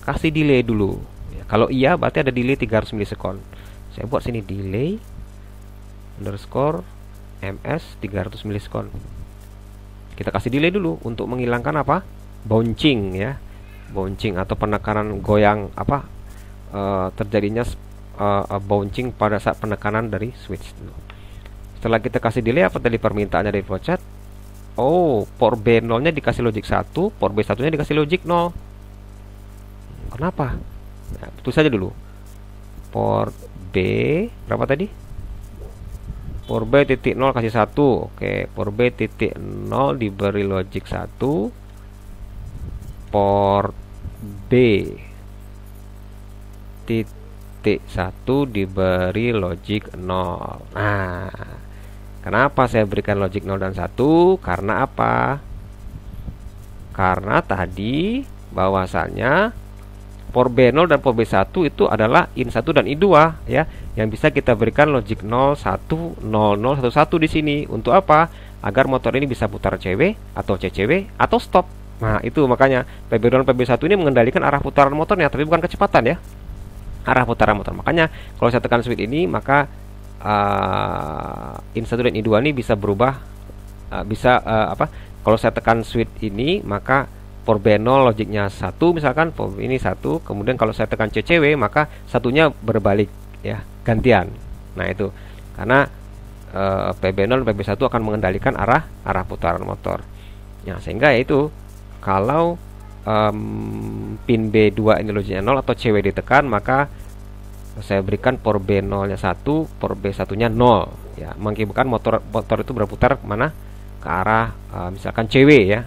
kasih delay dulu. Ya, kalau iya berarti ada delay 300 milisekund. Saya buat sini delay underscore ms 300 milisekund. Kita kasih delay dulu untuk menghilangkan apa? Bouncing ya. Bouncing atau penekanan goyang apa? Terjadinya bouncing pada saat penekanan dari switch dulu. Setelah kita kasih delay, apa tadi permintaannya dari flowchart? Oh, port B0 nya dikasih logic 1, port B1 nya dikasih logic 0. Kenapa? Nah, tulis saja dulu. Port B berapa tadi? Port B titik 0 kasih 1. Oke, port B titik 0 diberi logic 1. Port B titik 1 diberi logic 0. Nah, kenapa saya berikan logic 0 dan 1? Karena apa? Karena tadi bahwasannya port B0 dan port B1 itu adalah IN1 dan I2 ya, yang bisa kita berikan logic 0, 1, 0, 0, 1, 1 di sini. Untuk apa? Agar motor ini bisa putar CW atau CCW atau stop. Nah, itu makanya PB0 dan PB1 ini mengendalikan arah putaran motornya, tapi bukan kecepatan ya. Arah putaran motor. Makanya kalau saya tekan switch ini, maka in 1 dan in 2 ini bisa berubah, kalau saya tekan switch ini maka for B0 logiknya 1 misalkan, for ini 1, kemudian kalau saya tekan CCW maka satunya berbalik ya, gantian. Nah itu karena PB0 dan PB1 akan mengendalikan arah putaran motor. Nah sehingga yaitu kalau pin B2 ini logiknya 0 atau CW ditekan, maka saya berikan for B0 nya 1, for B1 nya 0 ya, mengakibatkan motor itu berputar kemana, ke arah misalkan CW ya,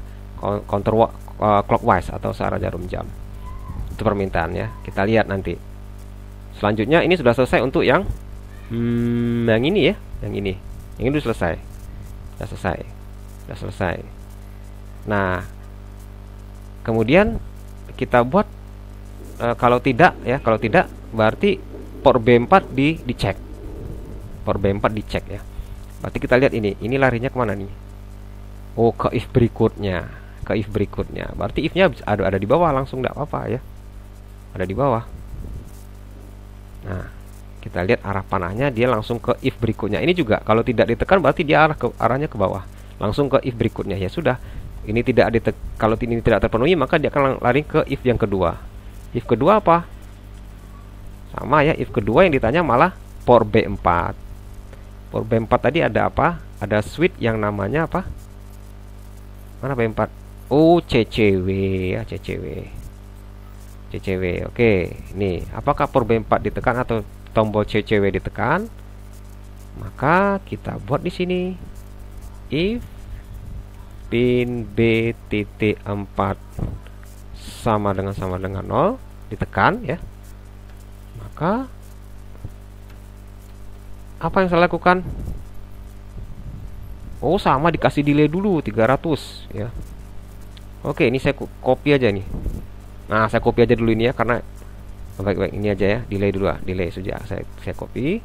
counter clockwise atau searah jarum jam. Itu permintaan ya, kita lihat nanti. Selanjutnya ini sudah selesai untuk yang ini ya, yang ini sudah selesai. Nah kemudian kita buat kalau tidak berarti port B4 dicek. Port B4 dicek ya. Berarti kita lihat ini larinya kemana nih? Oh, ke if berikutnya. Berarti if-nya ada di bawah langsung, tidak apa-apa ya. Ada di bawah. Nah, kita lihat arah panahnya dia langsung ke if berikutnya. Ini juga kalau tidak ditekan berarti dia arahnya ke bawah. Langsung ke if berikutnya. Ya sudah. Ini kalau ini tidak terpenuhi maka dia akan lari ke if yang kedua. If kedua apa? Sama ya, if kedua yang ditanya malah port B4. Port B4 tadi ada apa? Ada switch yang namanya apa? Mana B4? Oh, CCW ya, CCW. Oke, ini apakah port B4 ditekan atau tombol CCW ditekan? Maka kita buat di sini if pin B.4 sama dengan 0 ditekan ya, maka apa yang saya lakukan? Oh, sama, dikasih delay dulu 300 ya. Oke, ini saya copy aja nih. Nah, saya copy aja dulu ini ya, karena baik ini aja ya, delay dulu lah, delay saja. Saya copy.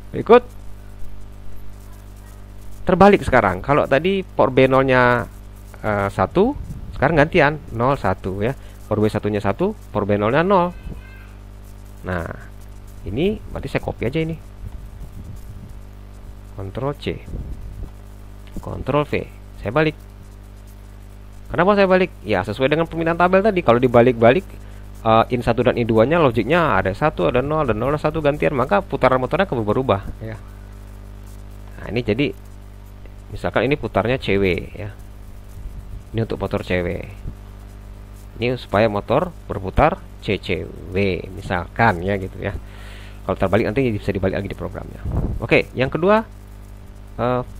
Berikut terbalik sekarang. Kalau tadi port B0 nya 1, sekarang gantian 0 1 ya. Port B1 nya 1, port B0 nya 0. Nah, ini berarti saya copy aja ini. Ctrl C, Ctrl V, saya balik. Kenapa saya balik? Ya sesuai dengan permintaan tabel tadi. Kalau dibalik-balik in 1 dan in 2 nya logiknya ada 1, ada 0, dan 0 dan 1 gantian, maka putaran motornya akan berubah ya. Nah ini jadi misalkan ini putarnya CW ya. Ini untuk motor CW. Ini supaya motor berputar CCW misalkan ya gitu ya. Kalau terbalik nanti bisa dibalik lagi di programnya. Oke, yang kedua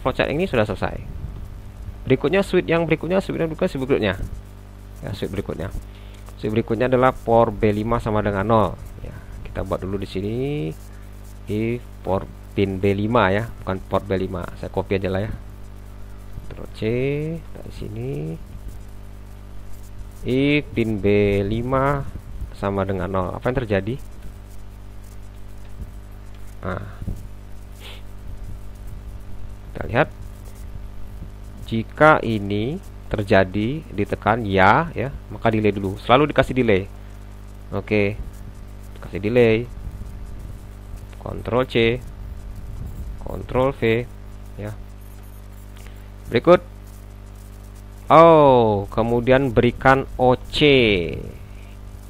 flowchart ini sudah selesai. Berikutnya switch berikutnya. Ya, switch berikutnya adalah port B5 sama dengan 0 ya. Kita buat dulu di sini if port pin B5 ya, bukan port B5. Saya copy aja lah ya. Ctrl C dari sini. If pin B5 sama dengan 0, apa yang terjadi? Nah, kita lihat jika ini terjadi ditekan ya, maka delay dulu. Selalu dikasih delay. Oke, kasih delay. Ctrl C, Ctrl V ya. Berikut kemudian berikan OC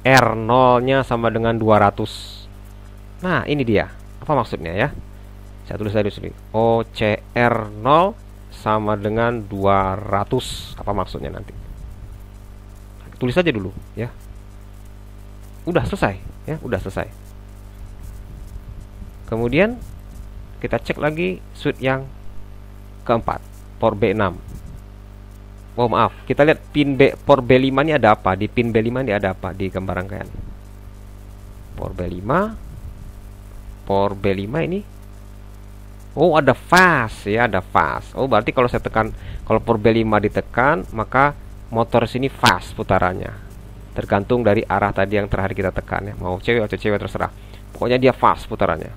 R0 nya sama dengan 200. Nah ini dia, apa maksudnya ya? Saya tulis tadi sini OCR0 sama dengan 200. Apa maksudnya nanti? Tulis aja dulu ya. Udah selesai ya, udah selesai. Kemudian kita cek lagi switch yang keempat, port B6. Oh maaf, kita lihat port B5 ini ada apa? Di pin B5 ini ada apa di gambar rangkaian? Port B5 ini. Oh ada fast ya, ada fast. Oh berarti kalau saya tekan, kalau port B5 ditekan, maka motor sini fast putarannya. Tergantung dari arah tadi yang terakhir kita tekan ya. Mau cewek atau cewek terserah. Pokoknya dia fast putarannya.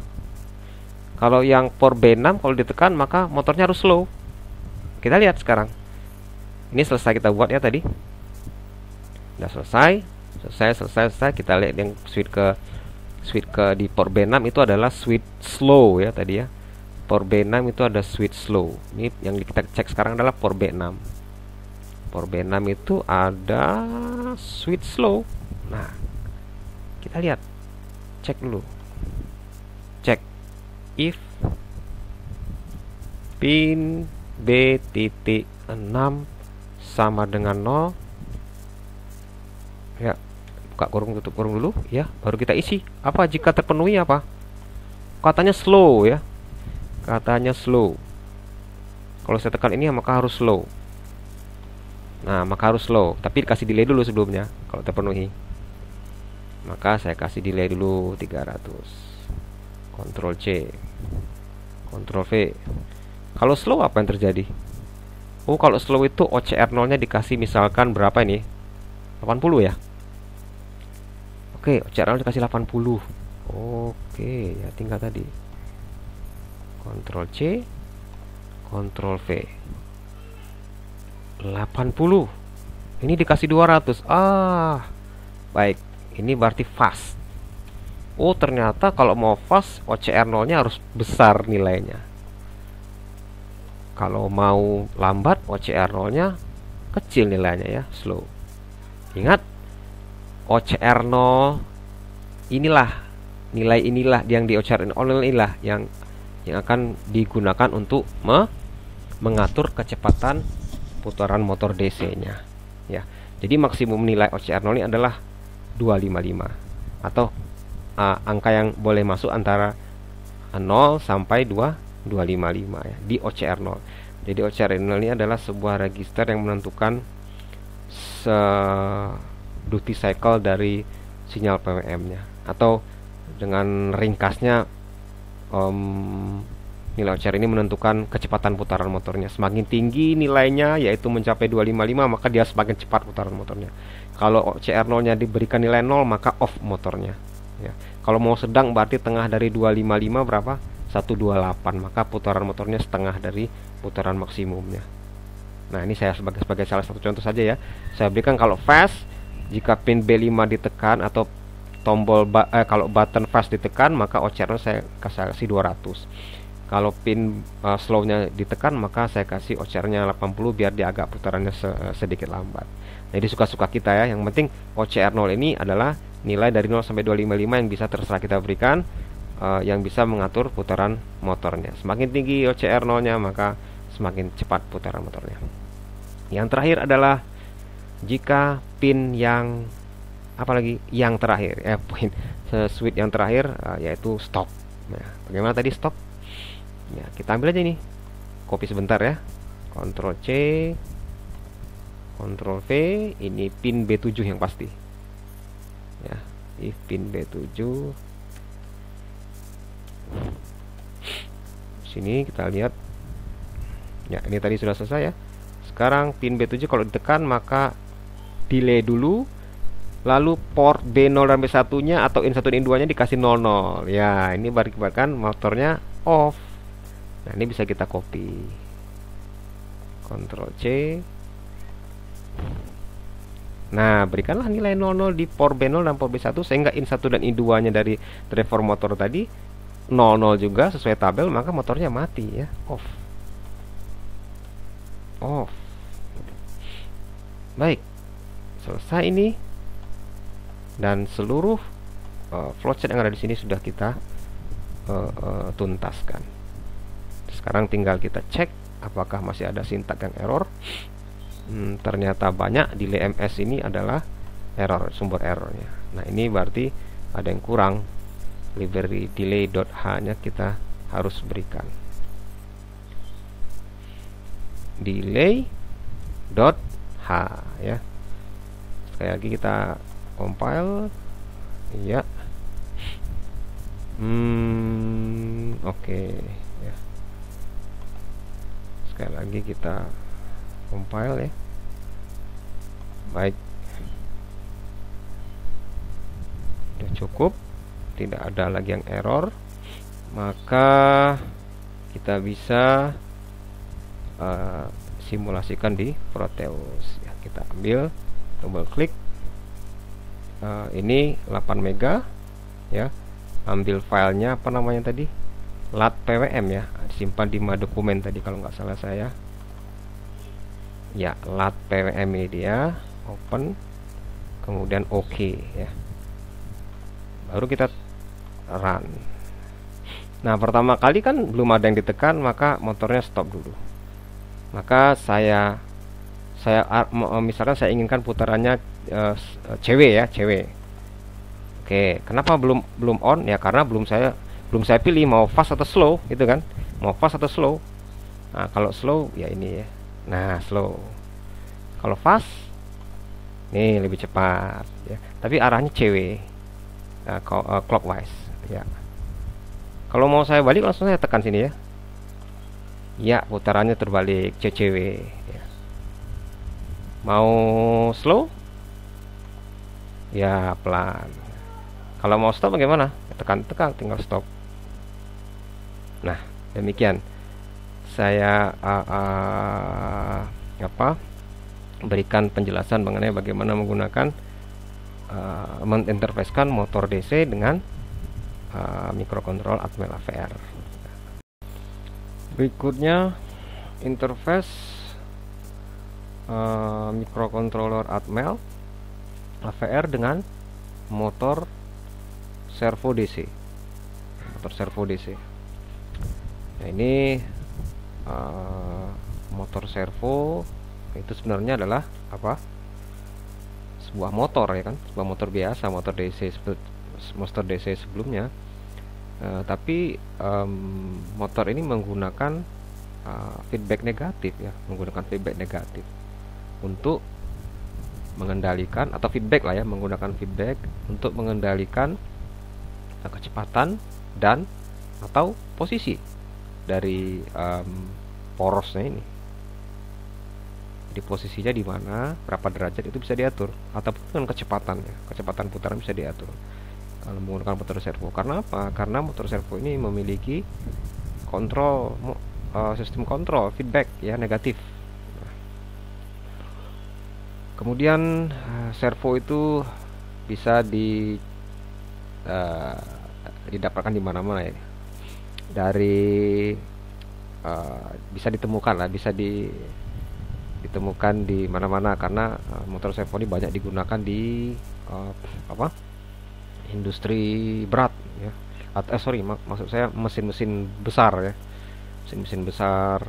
Kalau yang port B6 kalau ditekan maka motornya harus slow. Kita lihat sekarang. Ini selesai kita buat ya tadi. Sudah selesai. Kita lihat yang switch ke Switch ke di port B6 itu adalah switch slow ya tadi ya. Port B6 itu ada switch slow. Ini yang kita cek sekarang adalah port B6. Port B6 itu ada switch slow. Nah, kita lihat. Cek dulu. Cek if pin B.6 sama dengan 0 ya, buka kurung tutup kurung dulu ya, baru kita isi. Apa jika terpenuhi apa? Katanya slow ya. Katanya slow. Kalau saya tekan ini maka harus slow. Nah, maka harus slow, tapi dikasih delay dulu sebelumnya kalau terpenuhi. Maka saya kasih delay dulu 300. Ctrl C. Ctrl V. Kalau slow apa yang terjadi? Oh, kalau slow itu OCR 0-nya dikasih misalkan berapa ini? 80 ya? Oke, OCR 0 dikasih 80. Oke, ya tinggal tadi. Ctrl C, Ctrl V. 80. Ini dikasih 200. Ah, baik. Ini berarti fast. Oh, ternyata kalau mau fast OCR 0-nya harus besar nilainya. Kalau mau lambat OCR 0-nya kecil nilainya ya, slow. Ingat, OCR 0 inilah nilai inilah yang di OCR 0 inilah yang akan digunakan untuk mengatur kecepatan putaran motor DC-nya ya. Jadi maksimum nilai OCR 0 ini adalah 255 atau angka yang boleh masuk antara 0 sampai 255 ya di OCR 0. Jadi OCR 0 ini adalah sebuah register yang menentukan duty cycle dari sinyal PWM-nya, atau dengan ringkasnya nilai OCR ini menentukan kecepatan putaran motornya. Semakin tinggi nilainya yaitu mencapai 255 maka dia semakin cepat putaran motornya. Kalau OCR 0-nya diberikan nilai 0 maka off motornya ya. Kalau mau sedang berarti tengah dari 255 berapa? 128, maka putaran motornya setengah dari putaran maksimumnya. Nah, ini saya sebagai salah satu contoh saja ya. Saya berikan kalau fast, jika pin B5 ditekan atau tombol kalau button fast ditekan maka OCR saya kasih 200. Kalau pin slow-nya ditekan maka saya kasih OCR-nya 80 biar dia agak putarannya sedikit lambat. Jadi suka-suka kita ya. Yang penting OCR 0 ini adalah nilai dari 0 sampai 255 yang bisa terserah kita berikan, yang bisa mengatur putaran motornya. Semakin tinggi OCR 0-nya maka semakin cepat putaran motornya. Yang terakhir adalah jika pin yang apalagi yang terakhir pin switch yang terakhir yaitu stop. Nah, bagaimana tadi stop? Ya, kita ambil aja nih. Copy sebentar ya. Ctrl C, Ctrl V, ini pin B7 yang pasti. Ya, if pin B7. Sini kita lihat. Ya, ini tadi sudah selesai ya. Sekarang pin B7 kalau ditekan maka delay dulu, lalu port B0 dan B1-nya atau in 1 dan in 2-nya dikasih 00. Ya, ini berikan motornya off. Nah, ini bisa kita copy. Ctrl C. Nah, berikanlah nilai 00 di port B0 dan port B1 sehingga in 1 dan in 2-nya dari driver motor tadi 00 juga sesuai tabel, maka motornya mati ya, off. Off. Baik. Selesai ini. Dan seluruh flowchart yang ada di sini sudah kita tuntaskan. Sekarang tinggal kita cek apakah masih ada sintak yang error. Ternyata banyak. Delay MS ini adalah error, sumber errornya. Nah, ini berarti ada yang kurang. Library delay.h-nya kita harus berikan. Delay.h ya. Sekali lagi kita compile ya. Oke ya. Sekali lagi kita compile ya. Baik, sudah cukup, tidak ada lagi yang error, maka kita bisa simulasikan di Proteus ya. Kita ambil, double klik, ini 8 mega ya, ambil filenya, apa namanya tadi, lat pwm ya, simpan di my dokumen tadi kalau nggak salah saya ya, lat pwm ini dia, open, kemudian OK ya, baru kita run. Nah, pertama kali kan belum ada yang ditekan, maka motornya stop dulu. Maka misalkan saya inginkan putarannya cewek ya, cewek. Oke, kenapa belum on ya? Karena belum saya pilih mau fast atau slow gitu kan. Mau fast atau slow. Nah, kalau slow ya ini ya. Nah, slow. Kalau fast nih lebih cepat ya. Tapi arahnya cewek. Nah, clockwise ya. Kalau mau saya balik langsung saya tekan sini ya. Ya, putarannya terbalik CCW ya. Mau slow? Ya, pelan. Kalau mau stop bagaimana? Tekan tinggal stop. Nah, demikian. Saya berikan penjelasan mengenai bagaimana menggunakan menginterfacekan motor DC dengan microcontrol Atmel AVR. Berikutnya interface microcontroller Atmel AVR dengan motor servo DC. Motor servo DC. Nah, ini motor servo itu sebenarnya adalah apa? Sebuah motor ya kan, sebuah motor biasa, motor DC sebelumnya. Tapi motor ini menggunakan feedback negatif ya, menggunakan feedback negatif untuk mengendalikan, atau feedback lah ya, menggunakan feedback untuk mengendalikan kecepatan dan atau posisi dari porosnya ini. Jadi posisinya di mana, berapa derajat itu bisa diatur, ataupun dengan kecepatan putaran bisa diatur kalau menggunakan motor servo. Karena apa? Karena motor servo ini memiliki kontrol, sistem kontrol feedback ya, negatif. Kemudian servo itu bisa didapatkan di mana-mana ya. Dari bisa ditemukan lah, bisa ditemukan di mana-mana, karena motor servo ini banyak digunakan di industri berat ya. Maksud saya mesin-mesin besar ya. Mesin-mesin besar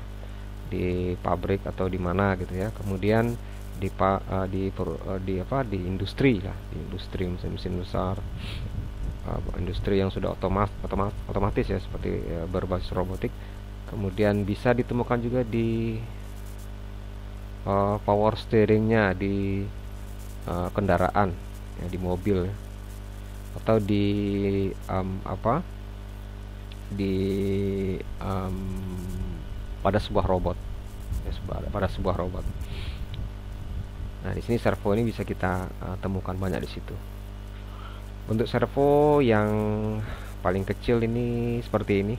di pabrik atau di mana gitu ya. Kemudian di industri lah, di industri mesin-mesin besar, industri yang sudah otomatis ya, seperti berbasis robotik. Kemudian bisa ditemukan juga di power steeringnya di kendaraan ya, di mobil ya. Atau pada sebuah robot ya, pada sebuah robot. Nah, di sini servo ini bisa kita temukan banyak di situ. Bentuk servo yang paling kecil ini seperti ini.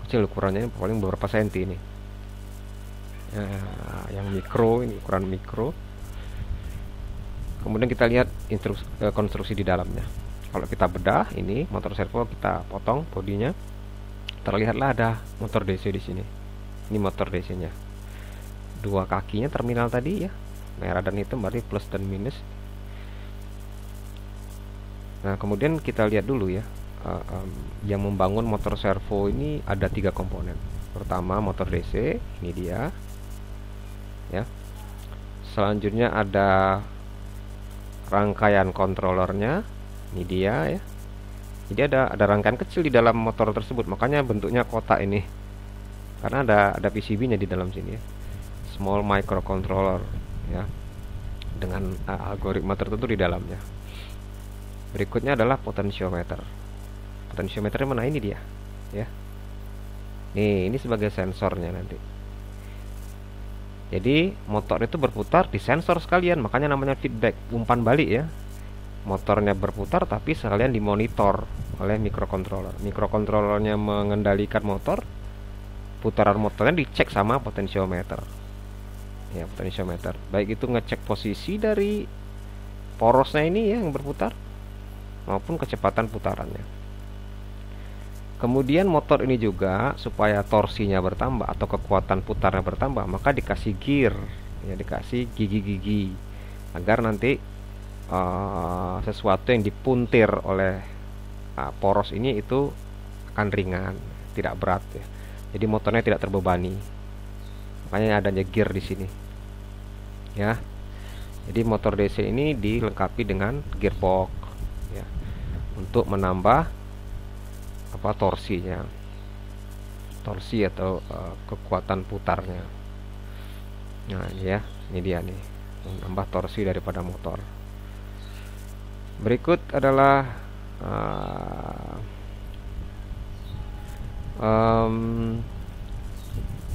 Kecil ukurannya, paling beberapa senti ini. Yang mikro ini ukuran mikro. Kemudian kita lihat konstruksi di dalamnya. Kalau kita bedah ini motor servo, kita potong bodinya, terlihatlah ada motor DC di sini. Ini motor DC-nya. Dua kakinya terminal tadi ya, merah dan hitam, berarti plus dan minus. Nah, kemudian kita lihat dulu ya, yang membangun motor servo ini ada 3 komponen. Pertama motor DC, ini dia ya. Selanjutnya ada rangkaian kontrolernya, ini dia ya. Jadi ada rangkaian kecil di dalam motor tersebut, makanya bentuknya kotak ini, karena ada PCB-nya di dalam sini ya. Small microcontroller ya, dengan algoritma tertentu di dalamnya. Berikutnya adalah potentiometer. Potentiometernya mana, ini dia ya. Ini sebagai sensornya nanti. Jadi motor itu berputar di sensor sekalian, makanya namanya feedback, umpan balik ya. Motornya berputar tapi sekalian dimonitor oleh microcontroller. Microcontrollernya mengendalikan motor, putaran motornya dicek sama potentiometer. Ya, potentiometer. Baik itu ngecek posisi dari porosnya ini ya yang berputar, maupun kecepatan putarannya. Kemudian motor ini juga supaya torsinya bertambah atau kekuatan putarnya bertambah, maka dikasih gear, ya, dikasih gigi-gigi agar nanti sesuatu yang dipuntir oleh poros ini itu akan ringan, tidak berat ya. Jadi motornya tidak terbebani. Makanya adanya gear di sini. Ya. Jadi motor DC ini dilengkapi dengan gearbox ya, untuk menambah torsinya. Torsi atau kekuatan putarnya. Nah, ini ya, ini dia nih. Menambah torsi daripada motor. Berikut adalah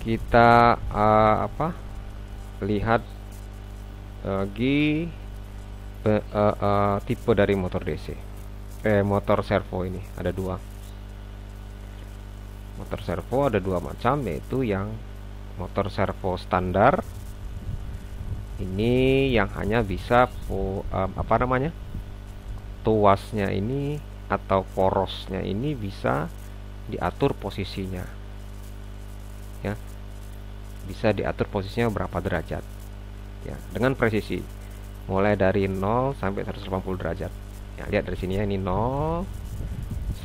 kita lihat lagi tipe dari motor DC, motor servo ini ada dua. Motor servo ada dua macam, yaitu yang motor servo standar. Ini yang hanya bisa tuasnya ini atau porosnya ini bisa diatur posisinya, ya, bisa diatur posisinya berapa derajat, ya, dengan presisi, mulai dari 0 sampai 180 derajat. Ya, lihat dari sini ya, ini 0,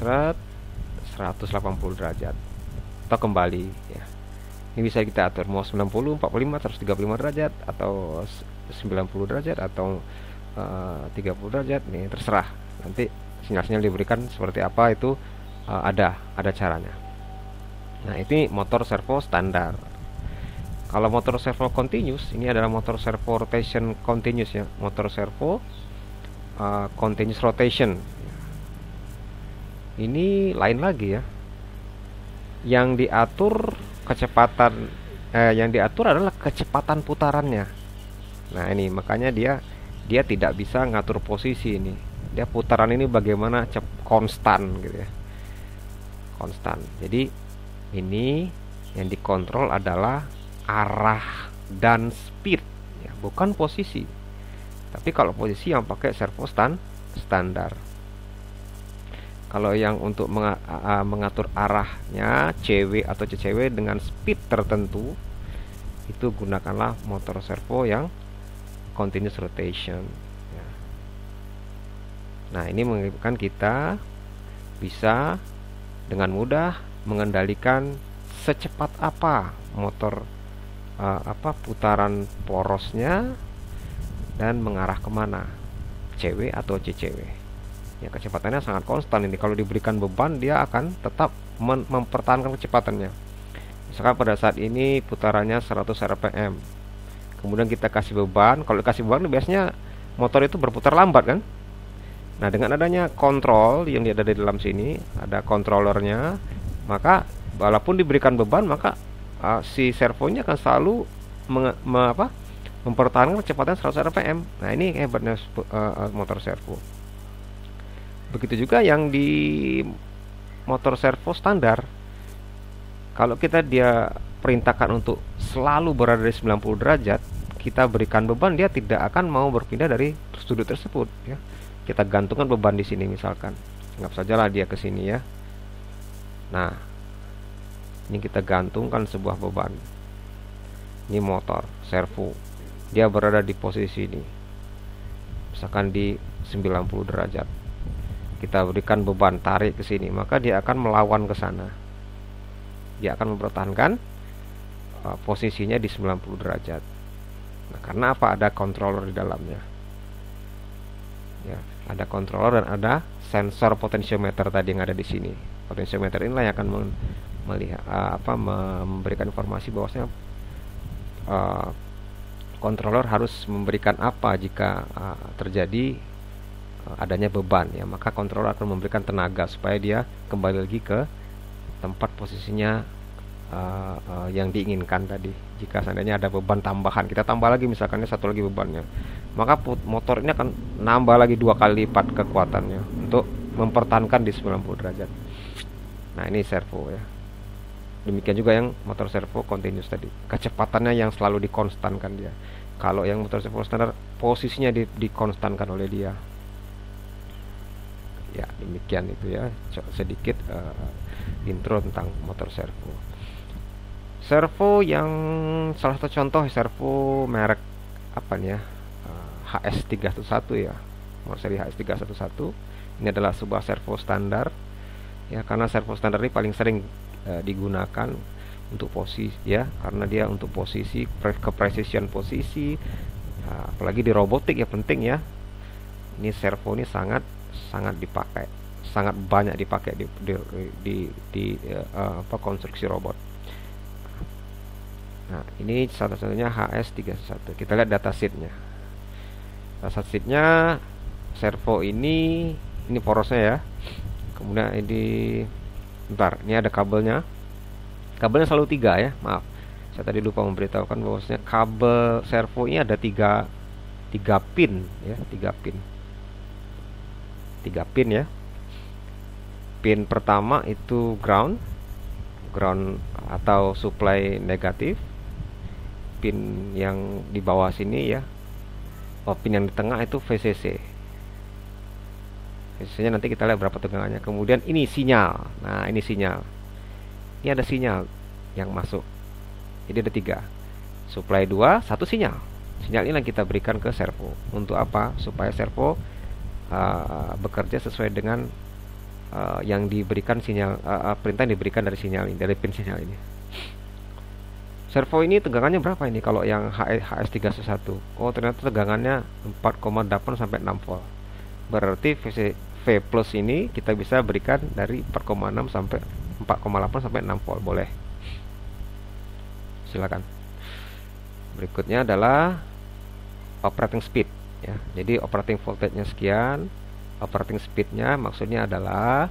180 derajat, atau kembali, ya. Ini bisa kita atur mau 90, 45, 135 derajat, atau 90 derajat, atau 30 derajat, nih terserah. Nanti sinyal-sinyal diberikan seperti apa itu ada caranya. Nah, ini motor servo standar. Kalau motor servo continuous, ini adalah motor servo rotation continuous ya, motor servo continuous rotation. Ini lain lagi ya. Yang diatur kecepatan, yang diatur adalah kecepatan putarannya. Nah, ini makanya dia tidak bisa ngatur posisi ini. Dia putaran ini bagaimana konstan gitu ya. Konstan. Jadi ini yang dikontrol adalah arah dan speed ya, bukan posisi. Tapi kalau posisi yang pakai servo standar. Kalau yang untuk mengatur arahnya CW atau CCW dengan speed tertentu, itu gunakanlah motor servo yang continuous rotation ya. Nah, ini menunjukkan kita bisa dengan mudah mengendalikan secepat apa motor putaran porosnya dan mengarah kemana, CW atau CCW ya. Kecepatannya sangat konstan ini. Kalau diberikan beban, dia akan tetap mempertahankan kecepatannya. Misalkan pada saat ini putarannya 100 rpm, kemudian kita kasih beban. Kalau kasih beban biasanya motor itu berputar lambat kan. Nah, dengan adanya kontrol yang ada di dalam sini, ada kontrolernya, maka walaupun diberikan beban, maka si servonya akan selalu mempertahankan kecepatan 100 rpm. Nah, ini hebatnya motor servo. Begitu juga yang di motor servo standar. Kalau dia perintahkan untuk selalu berada di 90 derajat, kita berikan beban, dia tidak akan mau berpindah dari sudut tersebut ya. Kita gantungkan beban di sini misalkan. Anggap sajalah dia ke sini ya. Nah, ini kita gantungkan sebuah beban. Ini motor servo. Dia berada di posisi ini. Misalkan di 90 derajat. Kita berikan beban, tarik ke sini, maka dia akan melawan ke sana. Dia akan mempertahankan posisinya di 90 derajat. Nah, karena apa? Ada controller di dalamnya. Ya, ada controller dan ada sensor potentiometer tadi yang ada di sini. Potentiometer inilah yang akan melihat memberikan informasi bahwasanya controller harus memberikan apa jika terjadi adanya beban ya. Maka controller akan memberikan tenaga supaya dia kembali lagi ke tempat posisinya yang diinginkan tadi. Jika seandainya ada beban tambahan, kita tambah lagi misalkan satu lagi bebannya, maka motor ini akan nambah lagi 2 kali lipat kekuatannya untuk mempertahankan di 90 derajat. Nah, ini servo ya. Demikian juga yang motor servo continuous tadi, kecepatannya yang selalu dikonstankan dia. Kalau yang motor servo standar, posisinya dikonstankan oleh dia. Ya, demikian itu ya, sedikit intro tentang motor servo. Servo yang salah satu contoh servo merek apa nih ya, HS311 ya, motor seri HS311. Ini adalah sebuah servo standar ya, karena servo standar ini paling sering digunakan untuk posisi ya, karena dia untuk posisi kepresisian posisi, apalagi di robotik ya penting ya. Ini servo ini sangat dipakai, sangat banyak dipakai di konstruksi robot. Nah, ini satu-satunya HS311. Kita lihat datasheetnya. Datasheetnya servo ini porosnya ya. Kemudian ini, bentar, ini ada kabelnya. Kabelnya selalu 3 ya, maaf. Saya tadi lupa memberitahukan bahwasanya kabel servo ini ada 3 pin ya, 3 pin. 3 pin ya. Pin pertama itu ground atau supply negatif. Pin yang di bawah sini ya, pin yang di tengah itu VCC. VCC-nya nanti kita lihat berapa tegangannya. Kemudian ini sinyal. Nah, ini sinyal. Ini ada sinyal yang masuk. Jadi ada 3. Supply 2, 1 sinyal. Sinyal ini yang kita berikan ke servo. Untuk apa? Supaya servo bekerja sesuai dengan yang diberikan sinyal, perintah yang diberikan dari sinyal ini, dari pin sinyal ini. Servo ini tegangannya berapa ini kalau yang HS311? Oh, ternyata tegangannya 4,8 sampai 6 volt. Berarti V plus ini kita bisa berikan dari 4,6 sampai 4,8 sampai 6 volt, boleh. Silakan. Berikutnya adalah operating speed ya. Jadi operating voltage-nya sekian, operating speed-nya maksudnya adalah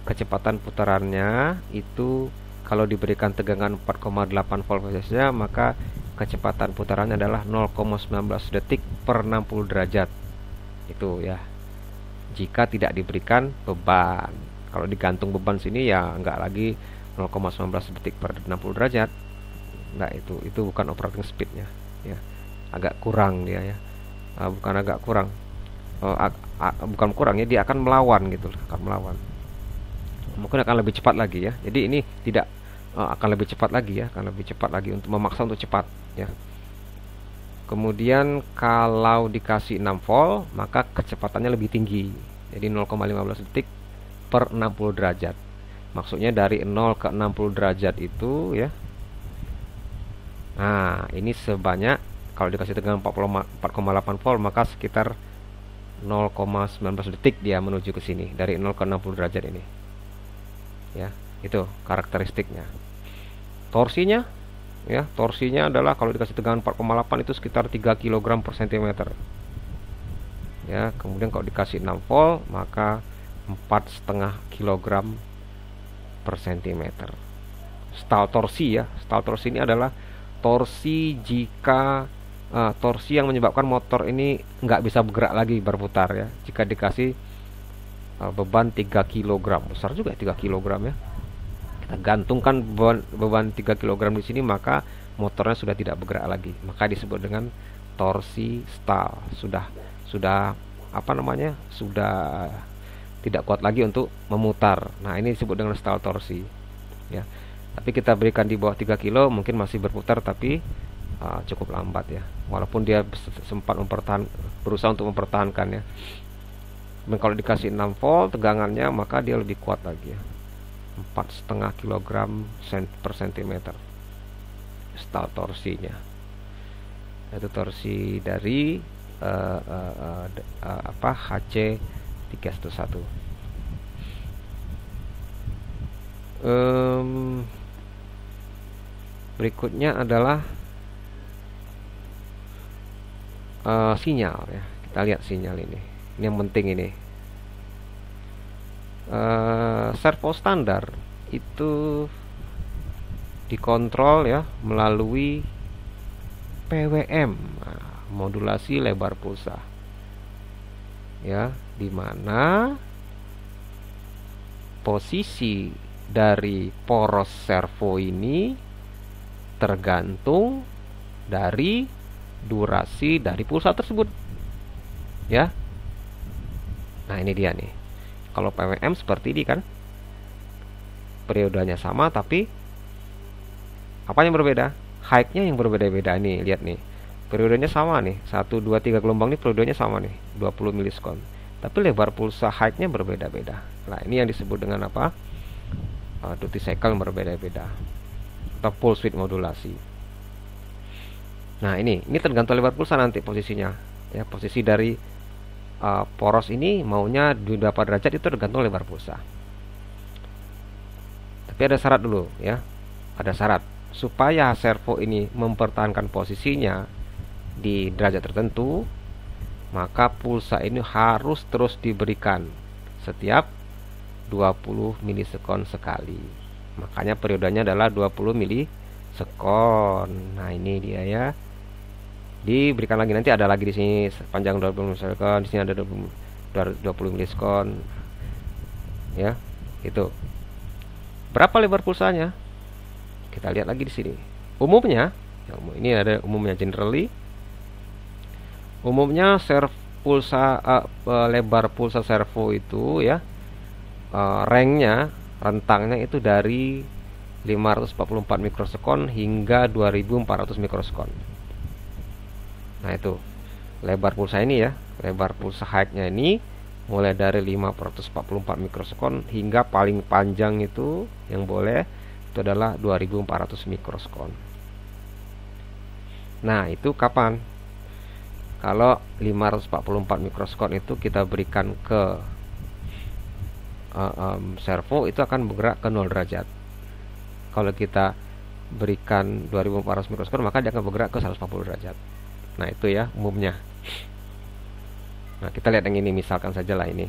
kecepatan putarannya itu. Kalau diberikan tegangan 4,8 volt VCC-nya, maka kecepatan putarannya adalah 0,19 detik per 60 derajat. Itu ya. Jika tidak diberikan beban. Kalau digantung beban sini ya enggak lagi 0,19 detik per 60 derajat. Nah, itu bukan operating speed-nya ya. Agak kurang dia ya. Bukan agak kurang. Bukan kurang ya, dia akan melawan gitu, akan melawan. Mungkin akan lebih cepat lagi ya. Jadi ini tidak akan lebih cepat lagi ya, akan lebih cepat lagi untuk memaksa untuk cepat ya. Kemudian kalau dikasih 6 volt, maka kecepatannya lebih tinggi. Jadi 0,15 detik per 60 derajat. Maksudnya dari 0 ke 60 derajat itu ya. Nah, ini sebanyak kalau dikasih tegangan 4,8 volt, maka sekitar 0,19 detik dia menuju ke sini dari 0 ke 60 derajat ini. Ya, itu karakteristiknya. Torsinya ya, torsinya adalah kalau dikasih tegangan 4,8 itu sekitar 3 kg per cm. Ya, kemudian kalau dikasih 6 volt maka 4,5 kg per cm. Stall torsi ya. Stall torsi ini adalah torsi jika torsi yang menyebabkan motor ini nggak bisa bergerak lagi berputar ya. Jika dikasih beban 3 kg, besar juga 3 kg ya. Kita gantungkan beban 3 kg di sini, maka motornya sudah tidak bergerak lagi. Maka disebut dengan torsi stall. Sudah apa namanya? Sudah tidak kuat lagi untuk memutar. Nah, ini disebut dengan stall torsi. Ya. Tapi kita berikan di bawah 3 kilo mungkin masih berputar tapi cukup lambat ya. Walaupun dia sempat berusaha untuk mempertahankan ya. Dan kalau dikasih 6 volt tegangannya maka dia lebih kuat lagi ya. 4,5 kg per cm stall torsinya. Itu torsi dari HC311. Berikutnya adalah sinyal ya. Kita lihat sinyal ini yang penting ini. Servo standar itu dikontrol ya melalui PWM, modulasi lebar pulsa ya, dimana posisi dari poros servo ini tergantung dari durasi dari pulsa tersebut ya. Nah, ini dia nih. Kalau PWM seperti ini kan, periodenya sama tapi apa yang berbeda? Height-nya yang berbeda-beda nih, lihat nih. Periodenya sama nih, 1 2 3 gelombang nih periodenya sama nih, 20 milisekon. Tapi lebar pulsa height-nya berbeda-beda. Nah, ini yang disebut dengan apa? Duty cycle yang berbeda-beda atau pulse width modulasi. Nah, ini tergantung lebar pulsa nanti posisinya. Ya, posisi dari poros ini maunya di berapa derajat itu tergantung lebar pulsa. Tapi ada syarat dulu ya. Ada syarat supaya servo ini mempertahankan posisinya di derajat tertentu, maka pulsa ini harus terus diberikan setiap 20 milisekon sekali. Makanya periodenya adalah 20 milisekon. Nah, ini dia ya. Diberikan lagi, nanti ada lagi di sini panjang 20 milisekon, di sini ada 20 milisekon. Ya, itu. Berapa lebar pulsanya? Kita lihat lagi di sini. Umumnya, ini ada umumnya generally. Umumnya lebar pulsa servo itu ya, rentangnya itu dari 544 mikrosekon hingga 2400 mikrosekon. Nah, itu lebar pulsa ini ya, lebar pulsa height-nya ini mulai dari 544 mikrosekon hingga paling panjang itu yang boleh itu adalah 2400 mikrosekon. Nah, itu kapan? Kalau 544 mikrosekon itu kita berikan ke servo, itu akan bergerak ke 0 derajat. Kalau kita berikan 2400 mikrosekon, maka dia akan bergerak ke 140 derajat. Nah, itu ya umumnya. Nah, kita lihat yang ini, misalkan saja lah ini.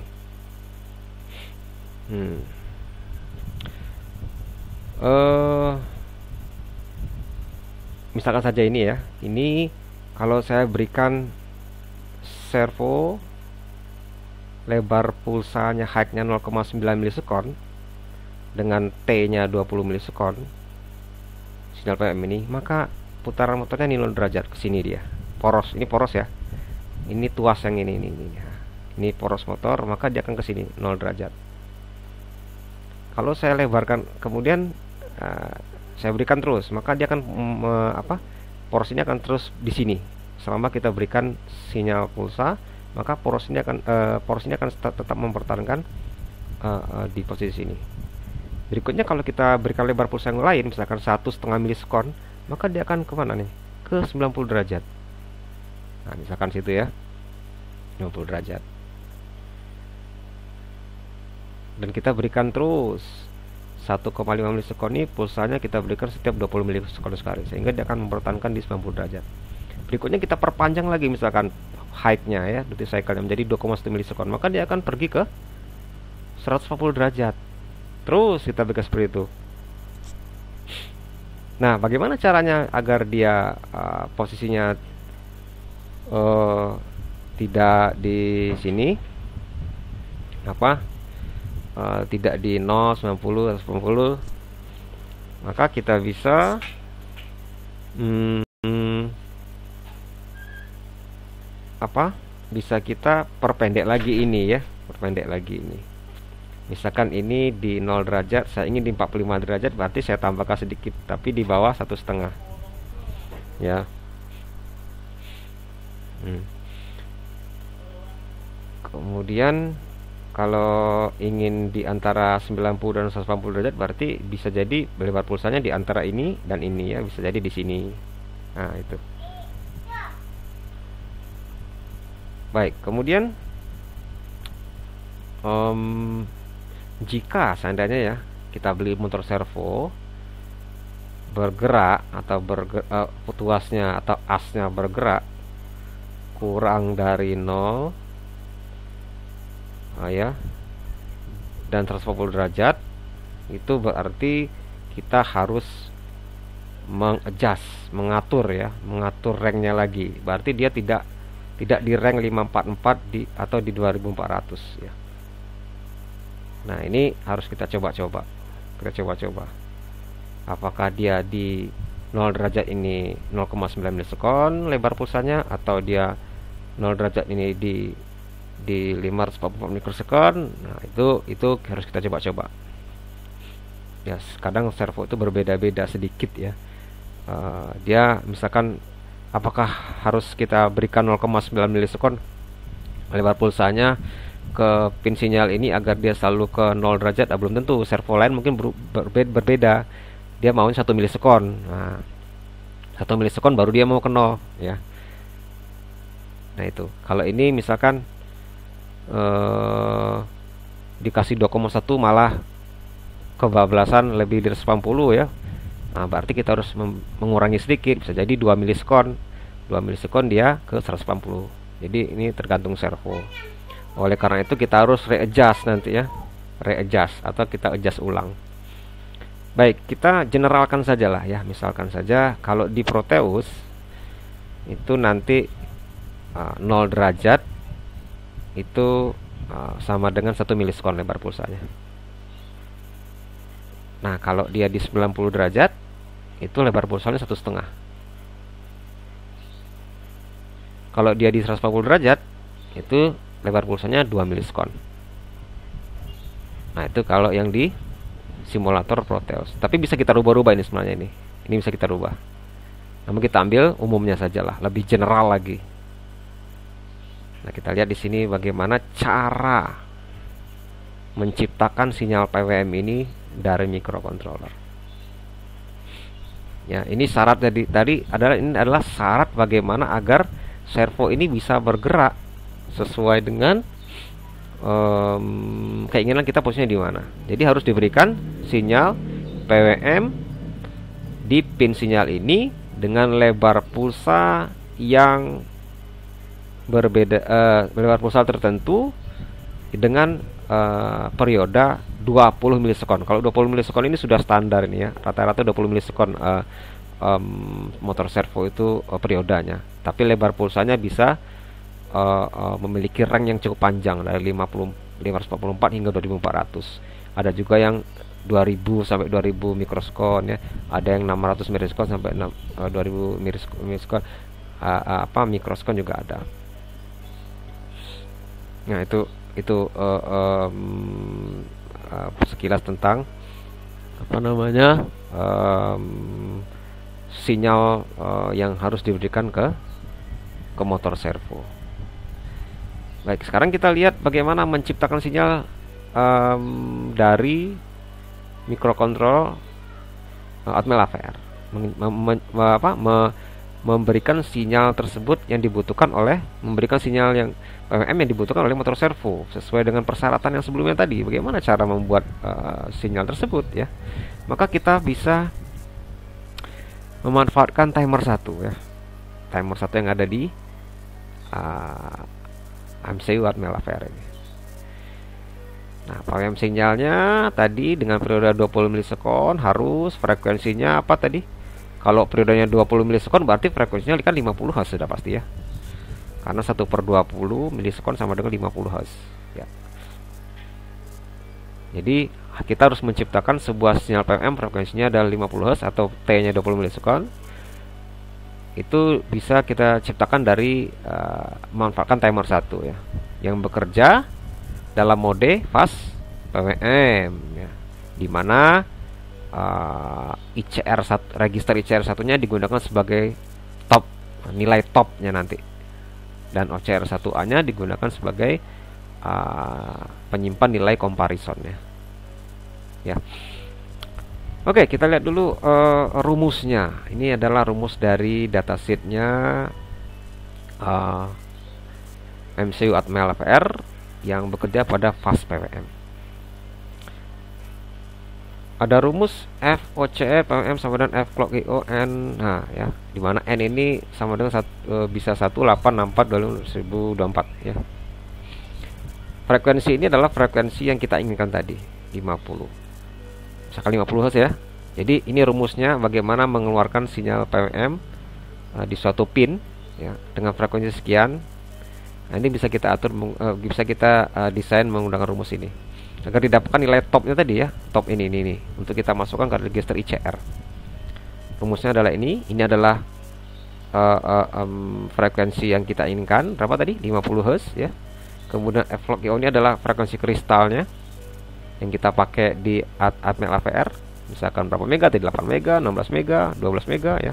Misalkan saja ini ya. Ini kalau saya berikan servo lebar pulsanya height-nya 0,9 milisekon dengan T-nya 20 milisekon sinyal PWM ini, maka putaran motornya ini 0 derajat ke sini dia. Poros, ini poros ya. Ini tuas yang ini. Ini poros motor, maka dia akan ke sini 0 derajat. Kalau saya lebarkan kemudian saya berikan terus, maka dia akan poros ini akan terus di sini. Selama kita berikan sinyal pulsa, maka poros ini akan tetap mempertahankan di posisi sini. Berikutnya kalau kita berikan lebar pulsa yang lain, misalkan 1,5 milisekon, maka dia akan kemana nih? Ke 90 derajat. Nah, misalkan situ ya, 90 derajat. Dan kita berikan terus 1,5 milisekon ini pulsanya kita berikan setiap 20 milisekon sekali, sehingga dia akan mempertahankan di 90 derajat. Berikutnya kita perpanjang lagi, misalkan height-nya ya, duty cycle-nya menjadi 2,1 milisekon, maka dia akan pergi ke 140 derajat. Terus kita berikan seperti itu. Nah, bagaimana caranya agar dia posisinya tidak di sini, tidak di 0, 90, 190, maka kita bisa bisa kita perpendek lagi ini ya, misalkan ini di 0 derajat, saya ingin di 45 derajat, berarti saya tambahkan sedikit tapi di bawah 1,5 ya. Kemudian kalau ingin di antara 90 dan 180 derajat, berarti bisa jadi lebar pulsanya di antara ini dan ini ya, bisa jadi di sini. Nah, itu. Baik, kemudian jika seandainya ya kita beli motor servo bergerak atau tuasnya atau asnya bergerak kurang dari 0 ya dan 140 derajat, itu berarti kita harus mengatur ranknya lagi. Berarti dia tidak di rank 544 atau di 2400 ya. Nah, ini harus kita coba-coba. Apakah dia di 0 derajat ini 0,9 milisekon lebar pulsanya, atau dia 0 derajat ini di di 544 mikrosekon. Nah, itu harus kita coba-coba. Ya, kadang servo itu berbeda-beda sedikit ya. Dia misalkan apakah harus kita berikan 0,9 milisekon lebar pulsanya ke pin sinyal ini agar dia selalu ke 0 derajat? Belum tentu. Servo lain mungkin berbeda. Dia maunya 1 milisekon. Nah, 1 milisekon baru dia mau ke 0 ya. Nah, itu. Kalau ini misalkan dikasih 2,1 malah kebablasan lebih dari 180 ya. Nah, berarti kita harus mengurangi sedikit, bisa jadi 2 milisekon. 2 milisekon dia ke 180. Jadi ini tergantung servo. Oleh karena itu kita harus readjust nanti ya. Readjust atau kita adjust ulang. Baik, kita generalkan sajalah ya. Misalkan saja kalau di Proteus itu nanti 0 derajat itu sama dengan 1 milisekon lebar pulsanya. Nah, kalau dia di 90 derajat itu lebar pulsanya 1,5. Kalau dia di 140 derajat itu lebar pulsanya 2 milisekon. Nah, itu kalau yang di simulator Proteus. Tapi bisa kita rubah-rubah ini sebenarnya ini. Ini bisa kita rubah. Namun kita ambil umumnya sajalah, lebih general lagi. Nah, kita lihat di sini bagaimana cara menciptakan sinyal PWM ini dari microcontroller. Ya, ini syarat tadi adalah syarat bagaimana agar servo ini bisa bergerak sesuai dengan keinginan kita posisinya di mana. Jadi harus diberikan sinyal PWM di pin sinyal ini dengan lebar pulsa yang berbeda, lebar pulsa tertentu dengan periode 20 milisekon. Kalau 20 milisekon ini sudah standar ini ya. Rata-rata 20 milisekon motor servo itu periodanya. Tapi lebar pulsanya bisa memiliki range yang cukup panjang dari 544 hingga 2400. Ada juga yang 2000 sampai 2000 mikrosekon ya. Ada yang 600 mikrosekon sampai 2000 mikrosekon. Mikrosekon juga ada. Nah, itu sekilas tentang sinyal yang harus diberikan ke motor servo. Baik, sekarang kita lihat bagaimana menciptakan sinyal dari mikrokontrol Atmel AVR. Memberikan sinyal tersebut yang dibutuhkan memberikan sinyal yang PWM yang dibutuhkan oleh motor servo sesuai dengan persyaratan yang sebelumnya tadi. Bagaimana cara membuat sinyal tersebut ya? Maka kita bisa memanfaatkan timer 1 ya. Timer 1 yang ada di MCU Atmel AVR ini. Nah, PWM sinyalnya tadi dengan periode 20 milisekon harus frekuensinya apa tadi? Kalau periodenya 20 milisekon berarti frekuensinya kan 50 Hz sudah pasti ya. Karena 1/20 milisekon sama dengan 50 Hz ya. Jadi kita harus menciptakan sebuah sinyal PWM frekuensinya adalah 50 Hz atau T-nya 20 milisekon. Itu bisa kita ciptakan dari memanfaatkan timer 1 ya, yang bekerja dalam mode fast PWM ya, dimana register ICR satunya digunakan sebagai top, nilai topnya nanti, dan OCR 1A nya digunakan sebagai penyimpan nilai comparisonnya ya. Oke, kita lihat dulu rumusnya. Ini adalah rumus dari datasheetnya MCU Atmel AVR yang bekerja pada fast PWM. Ada rumus FOCE PWM sama dengan F clock IO N. Nah ya, dimana N ini sama dengan bisa 1864/2024 ya. Frekuensi ini adalah frekuensi yang kita inginkan tadi, 50. Misalkan 50 Hz ya. Jadi ini rumusnya bagaimana mengeluarkan sinyal PWM di suatu pin ya dengan frekuensi sekian. Nah, ini bisa kita atur, bisa kita desain menggunakan rumus ini agar didapatkan nilai topnya tadi ya, top ini untuk kita masukkan ke register ICR. Rumusnya adalah ini adalah frekuensi yang kita inginkan berapa tadi, 50 Hz ya. Kemudian F-Clock IO ini adalah frekuensi kristalnya yang kita pakai di Atmel AVR. Misalkan berapa mega tadi, 8 mega, 16 mega, 12 mega ya.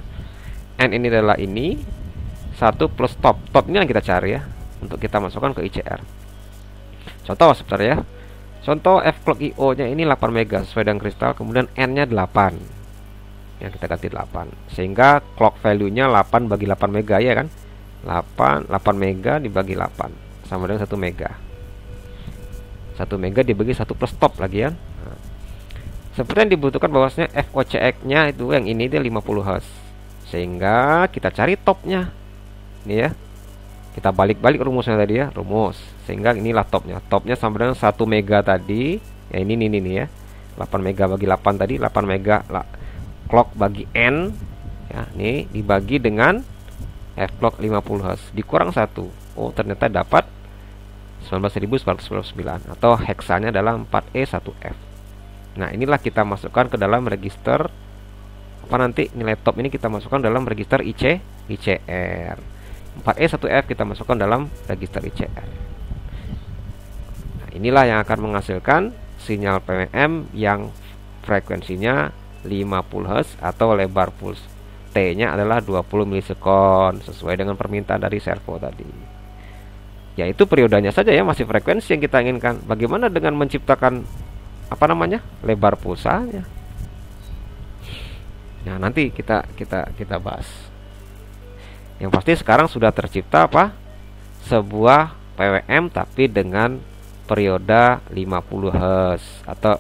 N ini adalah ini 1 plus top. Top ini yang kita cari ya, untuk kita masukkan ke ICR. Contoh sebentar ya. Contoh F-Clock IO nya ini 8 mega sesuai dengan kristal, kemudian N nya 8 ya, kita ganti 8 sehingga clock value nya 8 bagi 8 mega ya kan. 8 mega dibagi 8 sama dengan 1 mega. 1 mega dibagi 1 plus top lagi ya. Nah, seperti yang dibutuhkan bahwasanya FOCX nya itu yang ini dia 50 Hz. Sehingga kita cari topnya. Ini ya. Kita balik-balik rumusnya tadi ya, rumus. Sehingga inilah topnya. Topnya sama dengan 1 mega tadi. Ya ini ya. 8 mega bagi 8 tadi, 8 mega clock bagi N ya, ini dibagi dengan F-Clock 50 Hz dikurang 1. Oh, ternyata dapat 19.999 atau heksanya adalah 4E1F. Nah, inilah kita masukkan ke dalam register apa nanti nilai top ini kita masukkan dalam register ICR. 4E1F kita masukkan dalam register ICR. Nah, inilah yang akan menghasilkan sinyal PWM yang frekuensinya 50 Hz atau lebar puls T-nya adalah 20 milisekon sesuai dengan permintaan dari servo tadi. Yaitu periodenya saja ya, masih frekuensi yang kita inginkan. Bagaimana dengan menciptakan apa namanya? Lebar pulsanya. Nah, nanti kita bahas. Yang pasti sekarang sudah tercipta apa? Sebuah PWM tapi dengan periode 50 Hz atau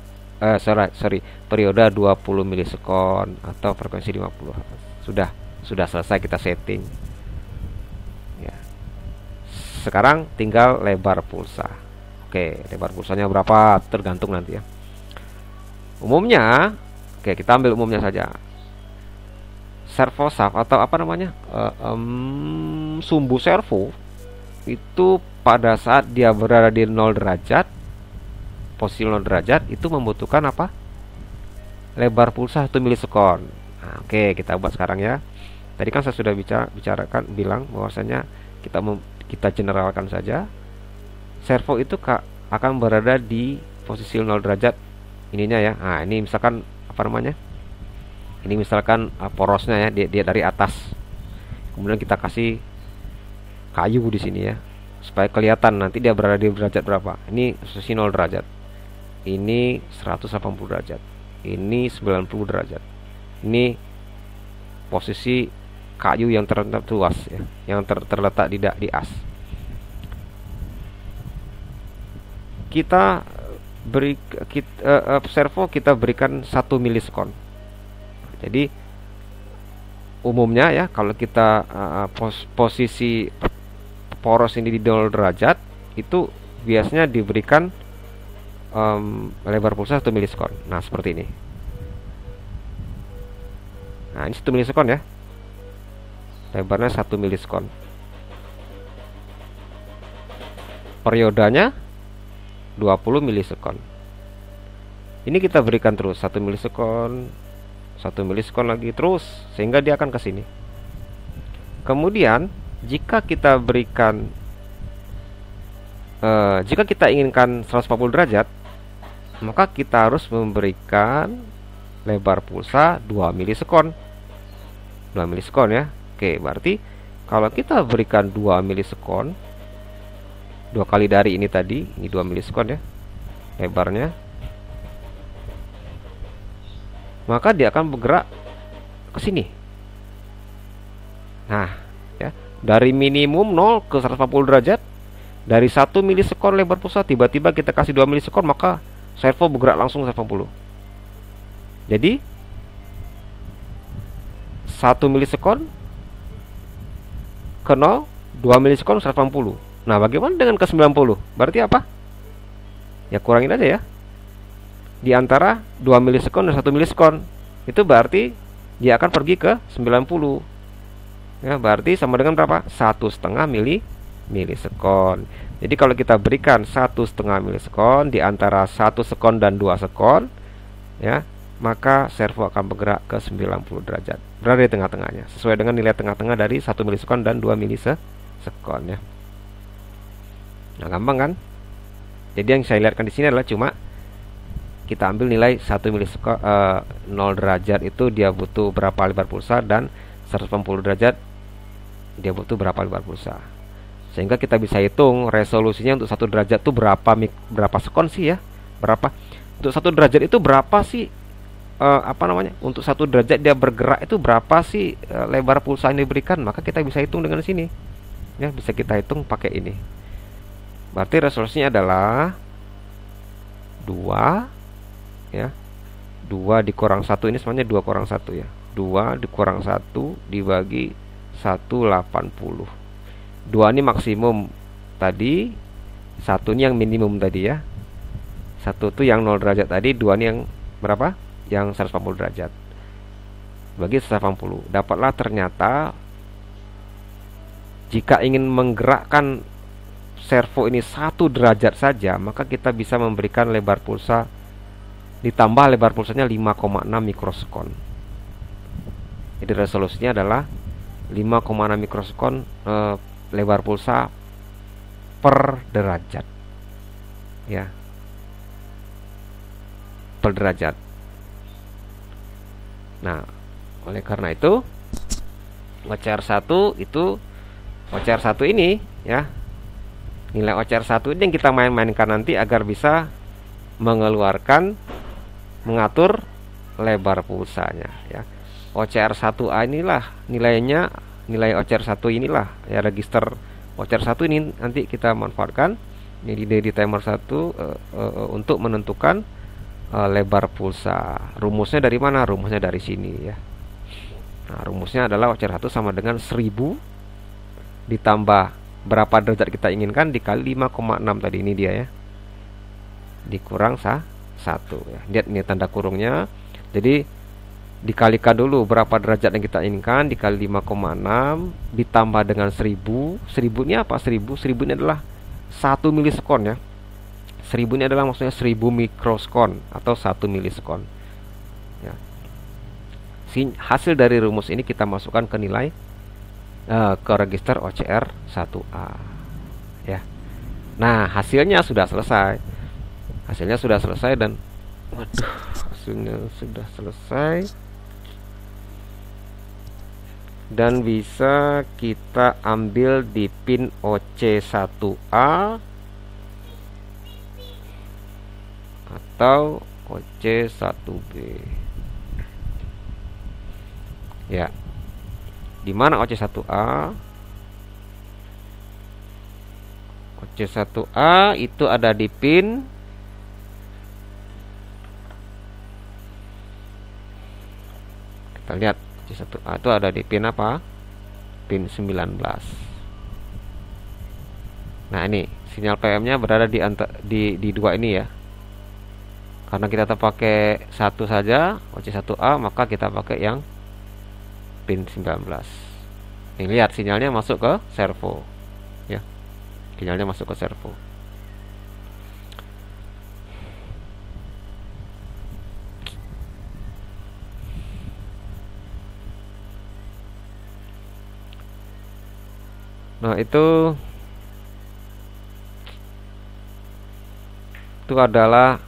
periode 20 milisekon atau frekuensi 50 Hz. Sudah selesai kita setting. Ya. Sekarang tinggal lebar pulsa. Oke, lebar pulsanya berapa tergantung nanti ya. Umumnya, oke kita ambil umumnya saja. Servo shaft atau apa namanya? Sumbu servo itu pada saat dia berada di 0 derajat, posisi 0 derajat itu membutuhkan apa? Lebar pulsa 1 milisekon. Nah, oke, kita buat sekarang ya. Tadi kan saya sudah bilang bahwasanya kita generalkan saja. Servo itu akan berada di posisi 0 derajat ininya ya. Nah, ini misalkan apa namanya? Ini misalkan porosnya ya, dia dari atas. Kemudian kita kasih kayu di sini ya, supaya kelihatan nanti dia berada di derajat berapa. Ini posisi 0 derajat. Ini 180 derajat. Ini 90 derajat. Ini posisi kayu yang terletak luas ya, yang terletak di as. Kita servo kita berikan 1 milisekon. Jadi umumnya ya, kalau kita posisi poros ini di 0 derajat itu biasanya diberikan lebar pulsa 1 milisekon. Nah, seperti ini. Nah, ini 1 milisekon ya. Lebarnya 1 milisekon. Periodanya 20 milisekon. Ini kita berikan terus 1 milisekon, 1 milisekon lagi terus sehingga dia akan ke sini. Kemudian jika kita berikan jika kita inginkan 140 derajat, maka kita harus memberikan lebar pulsa 2 milisekon. 2 milisekon ya. Oke, berarti kalau kita berikan 2 milisekon, 2 kali dari ini tadi, ini 2 milisekon ya lebarnya, maka dia akan bergerak ke sini. Nah, ya, dari minimum 0 ke 140 derajat, dari 1 milisekon lebar pulsa tiba-tiba kita kasih 2 milisekon, maka servo bergerak langsung 180. Jadi 1 milisekon ke 0, 2 milisekon 180. Nah, bagaimana dengan ke 90? Berarti apa? Ya kurangin aja ya. Di antara 2 milisekon dan 1 milisekon. Itu berarti dia akan pergi ke 90. Ya, berarti sama dengan berapa? 1,5 milisekon. Jadi kalau kita berikan 1,5 milisekon di antara 1 sekon dan 2 sekon, ya, maka servo akan bergerak ke 90 derajat. Berada di tengah-tengahnya, sesuai dengan nilai tengah-tengah dari 1 milisekon dan 2 milisekon ya. Nah, gampang kan? Jadi yang saya lihatkan di sini adalah cuma kita ambil nilai 1 milisekon 0 derajat itu dia butuh berapa lebar pulsa, dan 180 derajat dia butuh berapa lebar pulsa. Sehingga kita bisa hitung resolusinya untuk 1 derajat itu berapa sekon sih ya? Berapa? Untuk 1 derajat itu berapa sih untuk 1 derajat dia bergerak itu berapa sih lebar pulsa yang diberikan? Maka kita bisa hitung dengan sini. Ya, bisa kita hitung pakai ini. Berarti resolusinya adalah 2 ya. 2 dikurang 1 ini semuanya 2 kurang 1 ya. 2 dikurang 1 dibagi 180. 2 ini maksimum tadi, 1 ini yang minimum tadi ya. 1 itu yang 0 derajat tadi, 2 ini yang berapa? Yang 180 derajat. Bagi 180. Dapatlah ternyata jika ingin menggerakkan servo ini 1 derajat saja, maka kita bisa memberikan lebar pulsa ditambah lebar pulsanya 5,6 mikrosekon. Jadi resolusinya adalah 5,6 mikrosekon lebar pulsa per derajat. Ya. Per derajat. Nah, oleh karena itu OCR1 ini ya. Nilai OCR1 ini yang kita main-mainkan nanti agar bisa mengatur lebar pulsanya ya. OCR1A inilah nilai OCR1 inilah ya, register OCR1 ini nanti kita manfaatkan ini di timer 1 untuk menentukan lebar pulsa. Rumusnya dari mana? Rumusnya dari sini ya. Nah, rumusnya adalah OCR1 sama dengan 1000 ditambah berapa derajat kita inginkan dikali 5,6 tadi, ini dia ya, dikurang 1 ya. Lihat ini tanda kurungnya. Jadi dikalikan dulu berapa derajat yang kita inginkan dikali 5,6 ditambah dengan 1000. 1000 ini apa? 1000 ini adalah 1 milisekon ya. 1000 ini adalah maksudnya 1000 mikrosekon atau 1 milisekon ya. Hasil dari rumus ini kita masukkan ke nilai ke register OCR1A ya. Nah, hasilnya sudah selesai. Dan hasilnya sudah selesai dan bisa kita ambil di pin OC1A atau OC1B ya. Di mana OC1A? OC1A itu ada di pin kita lihat OC1A itu ada di pin apa? Pin 19. Nah, ini sinyal PM-nya berada di 2 ini ya. Karena kita pakai 1 saja OC1A, maka kita pakai yang pin 19. Nih, lihat sinyalnya masuk ke servo ya. Sinyalnya masuk ke servo. Nah, itu adalah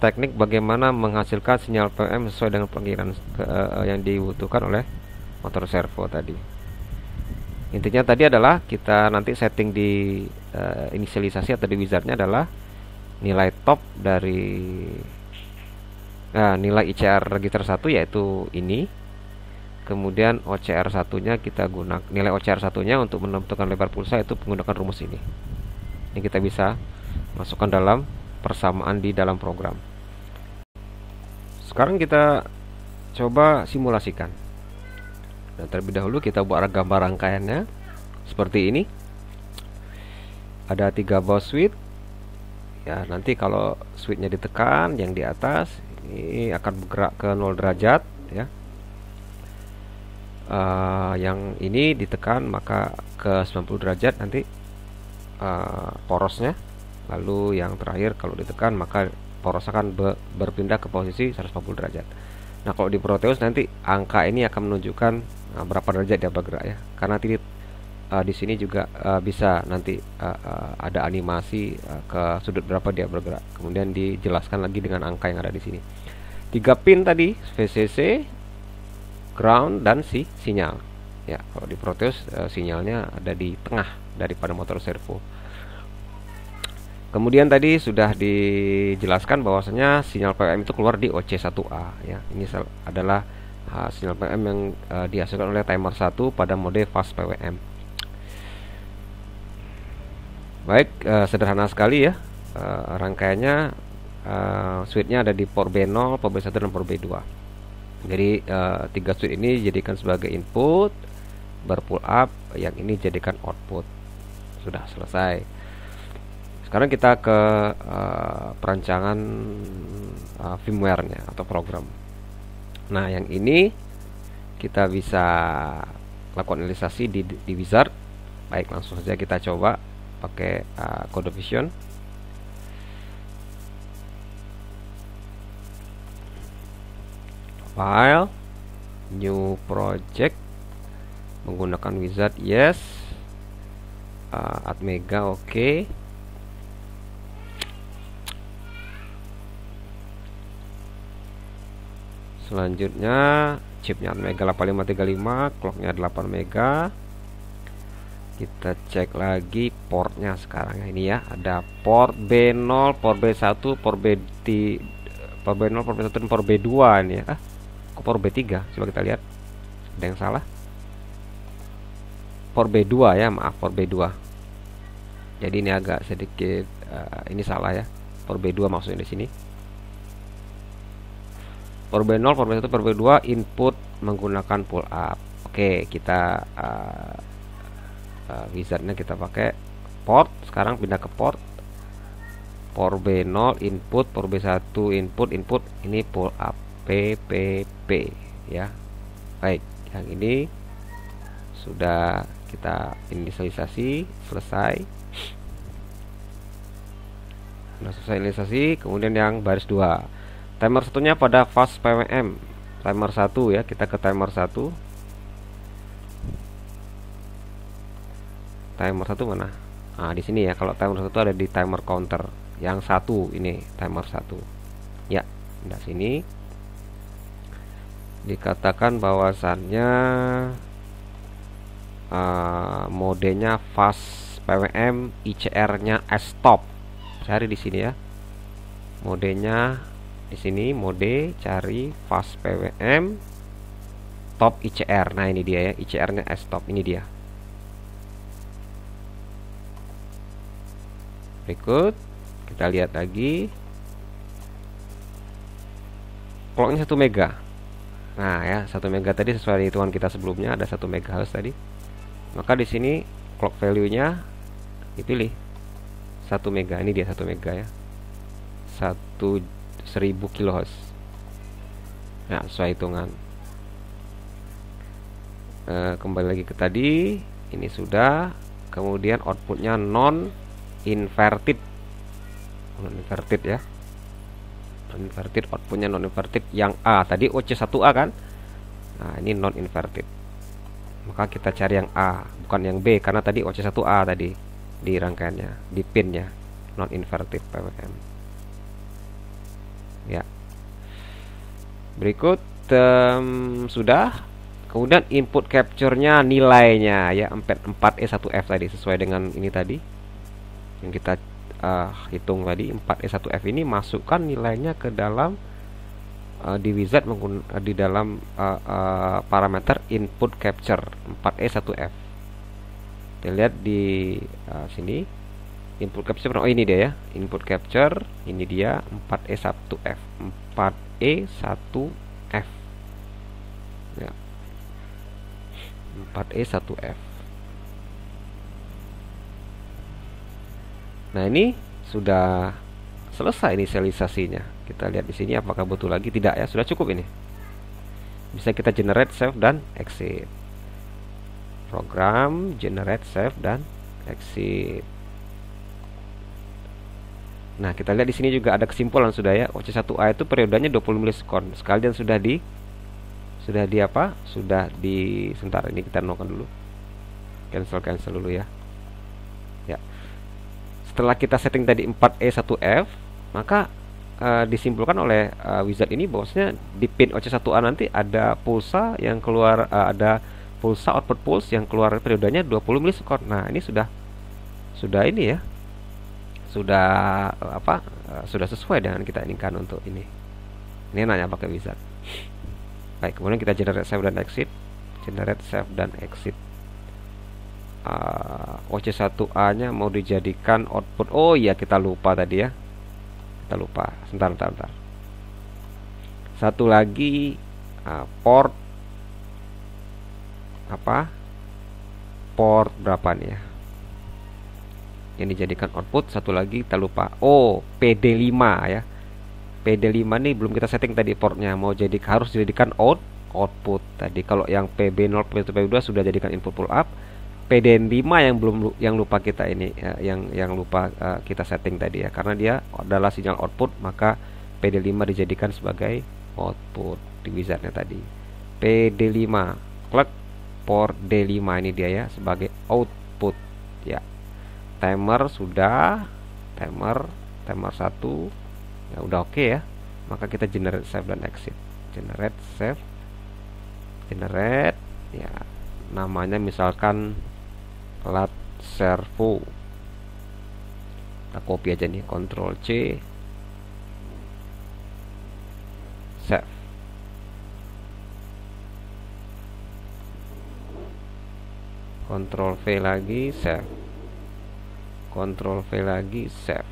teknik bagaimana menghasilkan sinyal PM sesuai dengan panggilan yang dibutuhkan oleh motor servo tadi. Intinya tadi adalah kita nanti setting di inisialisasi atau di wizardnya adalah nilai top dari nilai ICR register 1 yaitu ini. Kemudian OCR satunya kita gunakan nilai OCR satunya untuk menentukan lebar pulsa itu menggunakan rumus ini. Ini kita bisa masukkan dalam persamaan di dalam program. Sekarang kita coba simulasikan. Dan terlebih dahulu kita buat gambar rangkaiannya seperti ini. Ada 3 buah switch. Ya, nanti kalau switchnya ditekan, yang di atas ini akan bergerak ke 0 derajat ya. Yang ini ditekan maka ke 90 derajat nanti porosnya. Lalu yang terakhir kalau ditekan maka poros akan berpindah ke posisi 140 derajat. Nah, kalau di Proteus nanti angka ini akan menunjukkan berapa derajat dia bergerak ya. Karena di sini juga bisa nanti ada animasi ke sudut berapa dia bergerak. Kemudian dijelaskan lagi dengan angka yang ada di sini. 3 pin tadi, VCC, ground, dan sinyal. Ya, kalau di Proteus sinyalnya ada di tengah daripada motor servo. Kemudian tadi sudah dijelaskan bahwasanya sinyal PWM itu keluar di OC1A ya. Ini adalah sinyal PWM yang dihasilkan oleh timer 1 pada mode fast PWM. Baik, sederhana sekali ya rangkaiannya. Switch-nya ada di port B0, port B1 dan port B2. Jadi 3 switch ini dijadikan sebagai input, berpull up, yang ini jadikan output. Sudah selesai. Sekarang kita ke perancangan firmware-nya atau program. Nah, yang ini kita bisa lakukan analisasi di Wizard. Baik, langsung saja kita coba pakai Code Vision. File, new project, menggunakan Wizard, yes. Atmega, oke. Selanjutnya chipnya Atmega 8535, clocknya 8 mega. Kita cek lagi portnya sekarang ya. Ini ya, ada port B0, port B1, port B0, port B1 dan port B2 ini ya. Kok port B3? Coba kita lihat. Ada yang salah. Port B2 ya, maaf, port B2. Jadi ini agak sedikit ini salah ya. Port B2 maksudnya di sini. Port B0, port B1, port B2 input menggunakan pull up. Oke, kita wizardnya kita pakai port. Sekarang pindah ke port B0 input, port B1 input, ini pull up PPP ya. Baik, yang ini sudah kita inisialisasi, selesai. Sudah selesai inisialisasi. Kemudian yang baris 2, timer satunya pada fast PWM, timer 1 ya. Kita ke timer 1. Timer 1 mana? Nah, di sini ya. Kalau timer 1 ada di timer counter. Yang 1 ini timer 1. Ya, di sini dikatakan bahwasannya modenya fast PWM, ICR-nya stop. Cari di sini ya. Modenya di sini, mode cari fast PWM top ICR. Nah, ini dia ya, ICR-nya stop. Ini dia. Berikut kita lihat lagi. Clocknya 1 mega. Nah ya, 1 mega tadi sesuai hitungan kita sebelumnya, ada 1 MHz tadi. Maka di sini clock value-nya dipilih 1 mega. Ini dia 1 mega ya. 1000 kHz. Nah, sesuai hitungan. Kembali lagi ke tadi. Ini sudah. Kemudian outputnya non inverted ya. Non inverted, outputnya non inverted yang A tadi OC1A kan. Nah, ini non inverted. Maka kita cari yang A, bukan yang B, karena tadi OC1A tadi di rangkaiannya, di pinnya non inverted PWM. Ya. Berikut sudah. Kemudian input capture-nya nilainya ya 4E1F tadi sesuai dengan ini tadi yang kita hitung tadi. 4E1F ini masukkan nilainya ke dalam di wizard di dalam parameter input capture 4E1F. Kita lihat di sini input capture. Oh, ini dia ya, input capture. Ini dia 4E1F. 4E1F ya, 4E1F. Nah, ini sudah selesai inisialisasinya. Kita lihat di sini apakah butuh lagi. Tidak ya, sudah cukup ini. Bisa kita generate, save, dan exit. Program generate, save, dan exit. Nah, kita lihat di sini juga ada kesimpulan sudah ya. OC1A itu periodenya 20 milisekund. Sekalian sudah di apa? Sudah di sebentar, ini kita nolkan dulu. cancel dulu ya. Ya, setelah kita setting tadi 4E 1F, maka disimpulkan oleh wizard ini bahwasanya di pin OC1A nanti ada pulsa yang keluar, ada pulsa output pulse yang keluar periodenya 20 milisekund. Nah, ini sudah ini ya, sudah sudah sesuai dengan kita inginkan untuk ini. Ini nanya pakai wizard. Baik, kemudian kita generate save dan exit. Generate save dan exit. OC1A nya mau dijadikan output. Oh iya, kita lupa tadi ya. Kita lupa. Sebentar. Satu lagi port port berapa nih ya? Yang dijadikan output. Satu lagi kita lupa. Oh, PD5 ya. PD5 nih belum kita setting tadi portnya. Harus dijadikan output tadi. Kalau yang PB0, PB1, PB2 sudah jadikan input pull up. PD5 yang lupa kita ini yang lupa kita setting tadi ya, karena dia adalah sinyal output, maka PD5 dijadikan sebagai output di wizardnya tadi. PD5 klik port D5 ini dia ya sebagai output ya. Timer sudah, timer 1 ya udah oke ya. Maka kita generate save dan exit. Generate save, generate ya, namanya misalkan lat servo. Kita copy aja nih, Ctrl C, save. Ctrl V lagi, save. Ctrl V lagi, save.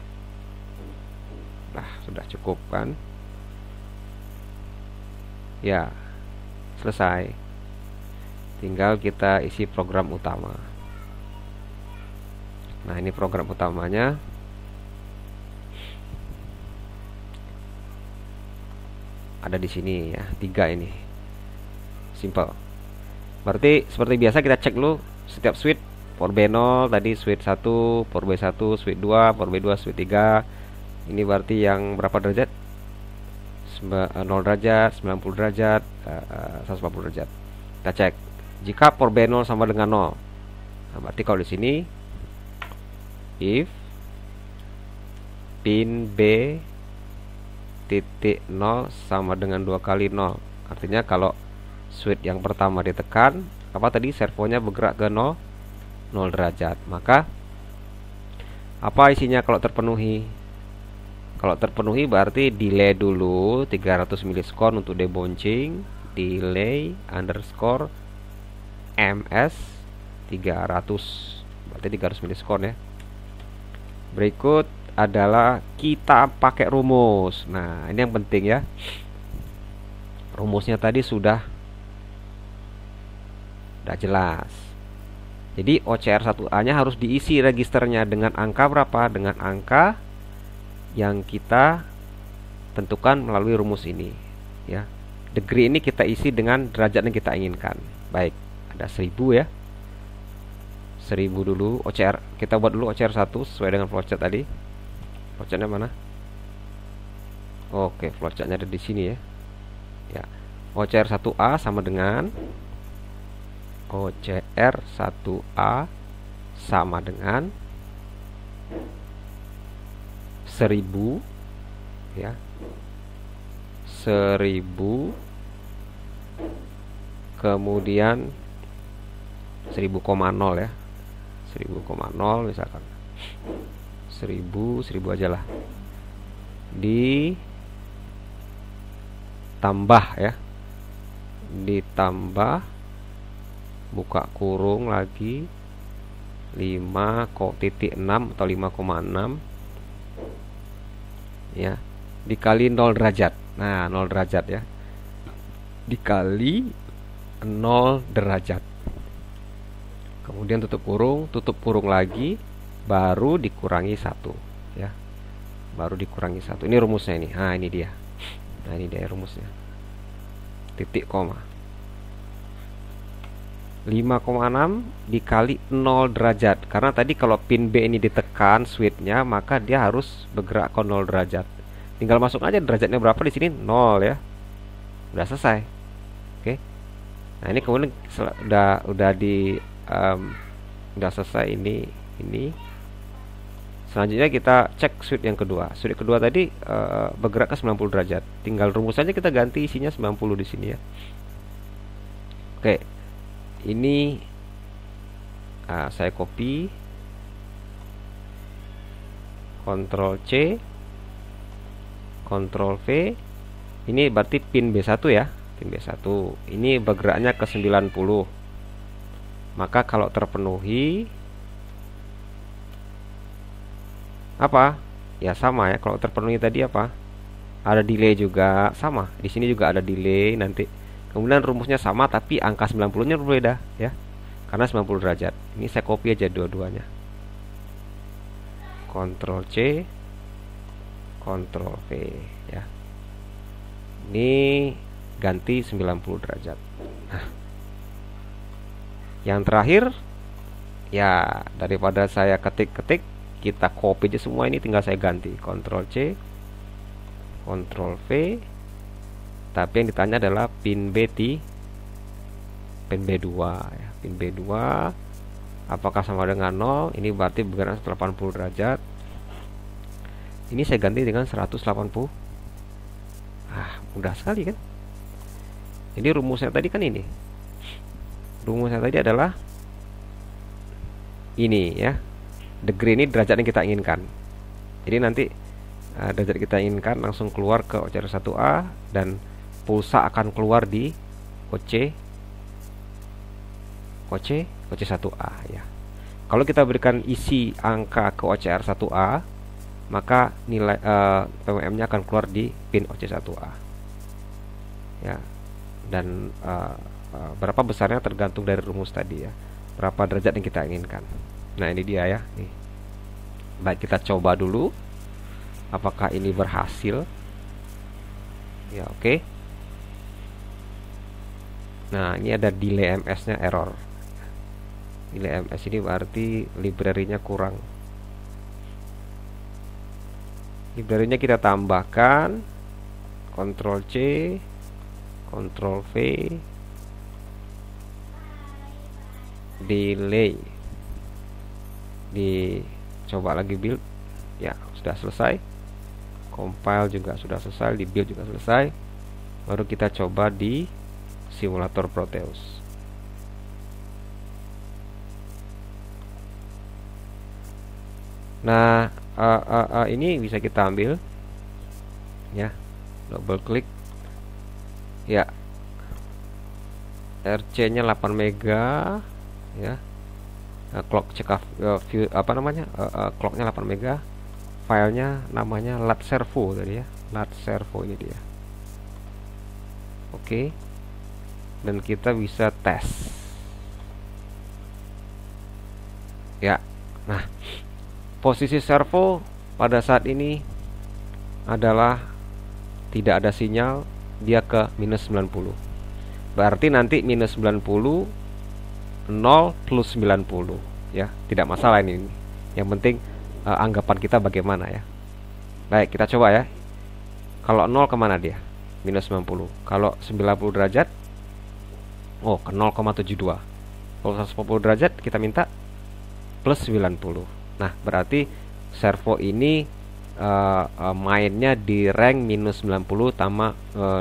Nah, sudah cukup kan? Ya, selesai. Tinggal kita isi program utama. Nah, ini program utamanya. Ada di sini ya, 3 ini. Simple. Berarti seperti biasa kita cek dulu setiap switch. Port B0 tadi switch 1, port B1 switch 2, port B2 switch 3. Ini berarti yang berapa derajat? 0 derajat, 90 derajat, 140 derajat. Kita cek. Jika port B0 sama dengan 0. Nah, berarti kalau di sini if pin B titik 0 sama dengan 2 kali 0. Artinya kalau switch yang pertama ditekan, apa tadi, servonya bergerak ke 0 derajat. Maka apa isinya kalau terpenuhi? Kalau terpenuhi berarti delay dulu 300 milisekund untuk debouncing, delay underscore ms 300, berarti 300 milisekund ya. Berikut adalah kita pakai rumus. Nah, ini yang penting ya. Rumusnya tadi sudah jelas. Jadi OCR1A nya harus diisi registernya dengan angka berapa? Dengan angka yang kita tentukan melalui rumus ini ya. Degree ini kita isi dengan derajat yang kita inginkan. Baik, ada 1000 ya. 1000 dulu OCR. Kita buat dulu OCR1 sesuai dengan flowchart tadi. Flowchartnya mana? Oke, flowchartnya ada di sini ya. Ya. OCR1A sama dengan OCR1A sama dengan 1000 ya. 1000 kemudian 1000,0 ya. 1000,0 misalkan 1000 aja lah, ditambah ya, ditambah buka kurung lagi 5,6 atau 5,6 ya, dikali 0 derajat. Nah, 0 derajat ya, dikali 0 derajat. Kemudian tutup kurung lagi, baru dikurangi 1 ya. Baru dikurangi 1. Ini rumusnya ini. Nah, ini dia. Nah, ini dia rumusnya. Titik koma. 5,6 dikali 0 derajat. Karena tadi kalau pin B ini ditekan switchnya, maka dia harus bergerak ke 0 derajat. Tinggal masuk aja derajatnya berapa di sini, 0 ya. Udah selesai. Oke. Nah, ini kemudian udah di Udah selesai ini. Selanjutnya kita cek switch yang kedua. Switch kedua tadi bergerak ke 90 derajat. Tinggal rumus saja kita ganti isinya 90 di sini ya. Oke. Ini saya copy, Ctrl C, Ctrl V. Ini berarti pin B1 ya, pin B1. Ini bergeraknya ke 90. Maka kalau terpenuhi apa? Ya sama ya, kalau terpenuhi tadi apa? Ada delay juga, sama. Di sini juga ada delay nanti. Kemudian rumusnya sama tapi angka 90-nya berbeda ya. Karena 90 derajat. Ini saya copy aja dua-duanya. Ctrl C, Ctrl V ya. Ini ganti 90 derajat. Nah, yang terakhir ya, daripada saya ketik-ketik, kita copy aja semua ini, tinggal saya ganti Ctrl C, Ctrl V. Tapi yang ditanya adalah pin pin B2 ya. Pin B2 apakah sama dengan 0? Ini berarti bergerak 180 derajat. Ini saya ganti dengan 180. Mudah sekali kan? Jadi rumusnya tadi kan ini. Rumusnya tadi adalah ini ya. Degree ini derajat yang kita inginkan. Jadi nanti derajat kita inginkan langsung keluar ke OCR 1A dan pulsa akan keluar di OC1A ya. Kalau kita berikan isi angka ke OCR 1A, maka nilai PWM-nya akan keluar di pin OC1A. Ya. Dan berapa besarnya tergantung dari rumus tadi ya. Berapa derajat yang kita inginkan. Nah, ini dia ya. Nih. Baik, kita coba dulu apakah ini berhasil. Ya, oke. Nah, ini ada delay MS-nya error. Delay MS ini berarti library-nya kurang. Library-nya kita tambahkan Ctrl C, Ctrl V, delay. Dicoba lagi build. Ya, sudah selesai. Compile juga sudah selesai, di build juga selesai. Baru kita coba di simulator Proteus. Nah, ini bisa kita ambil ya, double klik ya, RC nya 8 mega ya, clock check view clocknya 8 mega, filenya namanya lat servo tadi ya, lat servo ini dia. Oke. Dan kita bisa tes ya. Nah, posisi servo pada saat ini adalah tidak ada sinyal, dia ke minus 90. Berarti nanti minus 90 0 plus 90 ya, tidak masalah ini. Yang penting anggapan kita bagaimana ya. Baik, kita coba ya. Kalau 0 kemana dia? Minus 90. Kalau 90 derajat ke 0,72. Kalau 140 derajat kita minta plus 90. Nah, berarti servo ini mainnya di rank minus 90 sama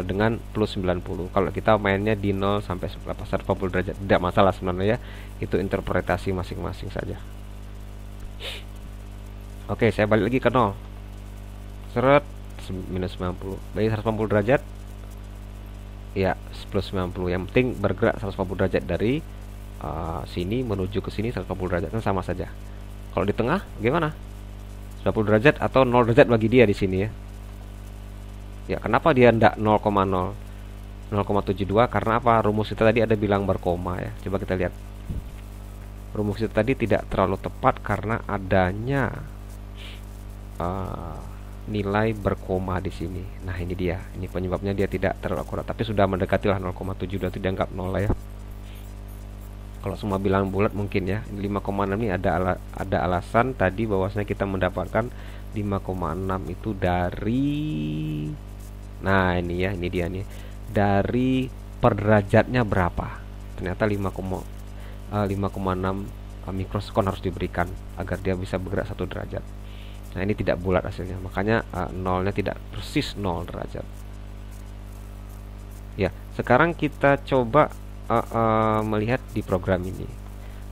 dengan plus 90. Kalau kita mainnya di 0 sampai 140 derajat tidak masalah sebenarnya ya. Itu interpretasi masing-masing saja. Oke, saya balik lagi ke 0. Seret minus 90. Bagi 180 derajat ya plus 90. Yang penting bergerak 140 derajat dari sini menuju ke sini 140 derajat kan sama saja. Kalau di tengah gimana? 90 derajat atau 0 derajat bagi dia di sini ya. Ya, kenapa dia ndak 0,0? 0,72 karena apa? Rumus kita tadi ada bilang berkoma ya. Coba kita lihat. Rumus kita tadi tidak terlalu tepat karena adanya nilai berkoma di sini. Nah, ini dia. Ini penyebabnya dia tidak terlalu akurat, tapi sudah mendekati lah 0,72 itu dianggap 0 lah ya. Kalau semua bilang bulat mungkin ya. 5,6 ini ada alasan tadi bahwasanya kita mendapatkan 5,6 itu dari, nah ini ya, ini dia nih, dari per derajatnya berapa. Ternyata 5,6 mikrosekon harus diberikan agar dia bisa bergerak 1 derajat. Nah, ini tidak bulat hasilnya, makanya nolnya tidak persis 0 derajat. Ya, sekarang kita coba melihat di program ini.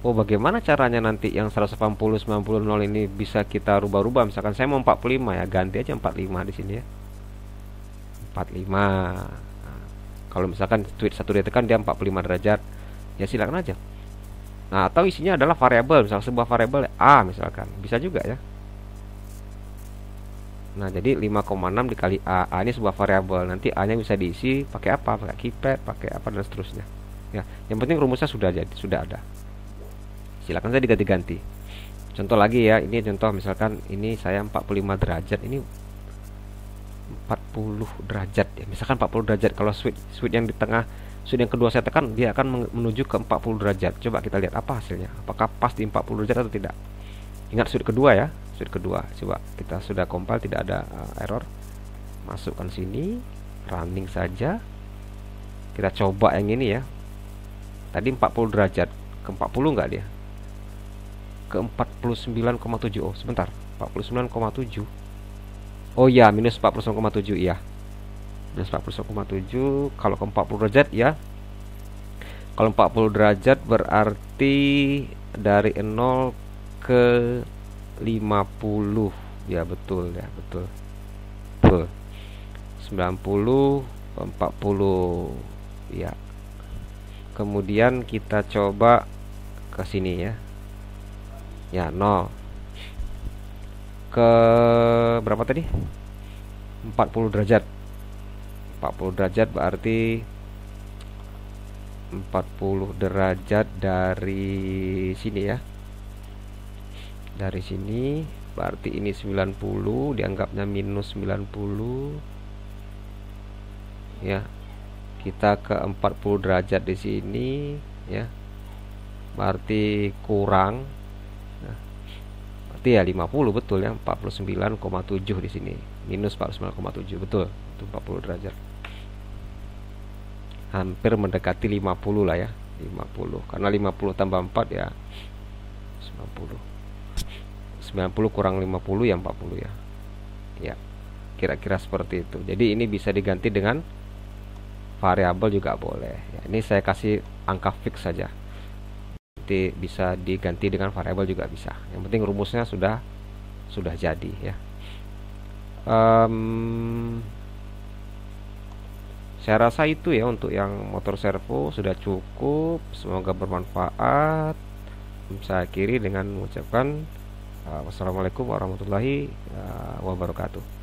Oh, bagaimana caranya nanti yang 180 90 0 ini bisa kita rubah-rubah. Misalkan saya mau 45 ya, ganti aja 45 di sini ya. 45. Nah, kalau misalkan tweet 1 ditekan dia 45 derajat, ya silakan aja. Nah, atau isinya adalah variabel, misalnya sebuah variabel A misalkan, bisa juga ya. Nah, jadi 5,6 dikali A. A ini sebuah variabel. Nanti A-nya bisa diisi pakai apa? Pakai keypad, pakai apa dan seterusnya. Ya, yang penting rumusnya sudah ada. Silakan saya diganti-ganti. Contoh lagi ya, ini contoh misalkan ini saya 45 derajat, ini 40 derajat ya. Misalkan 40 derajat, kalau switch yang di tengah, switch yang kedua saya tekan, dia akan menuju ke 40 derajat. Coba kita lihat apa hasilnya. Apakah pas di 40 derajat atau tidak. Ingat switch kedua ya. Kedua, coba kita sudah compile, tidak ada error. Masukkan sini, running saja. Kita coba yang ini ya. Tadi 40 derajat, ke 40 enggak dia? Ke 49,7. Oh, sebentar. 49,7. Oh ya, minus 49,7 iya. Minus 49,7 kalau ke 40 derajat ya. Kalau 40 derajat berarti dari 0 ke 50 ya, betul ya, betul 90 40 ya. Kemudian kita coba ke sini ya. Ya, 0 ke berapa tadi? 40 derajat. 40 derajat berarti 40 derajat dari sini ya. Dari sini berarti ini 90, dianggapnya minus 90 ya. Kita ke 40 derajat di sini ya, berarti kurang. Nah, berarti ya 50, betul ya, 49,7 di sini. Minus 49,7, betul. Itu 40 derajat. Hampir mendekati 50 lah ya. 50 karena 50 tambah 4 ya 90. 90 kurang 50 ya 40 ya. Ya, kira-kira seperti itu. Jadi ini bisa diganti dengan variabel juga boleh. Ya, ini saya kasih angka fix saja. Nanti bisa diganti dengan variabel juga bisa. Yang penting rumusnya sudah jadi ya. Saya rasa itu ya untuk yang motor servo sudah cukup. Semoga bermanfaat. Saya akhiri dengan mengucapkan wassalamualaikum warahmatullahi wabarakatuh.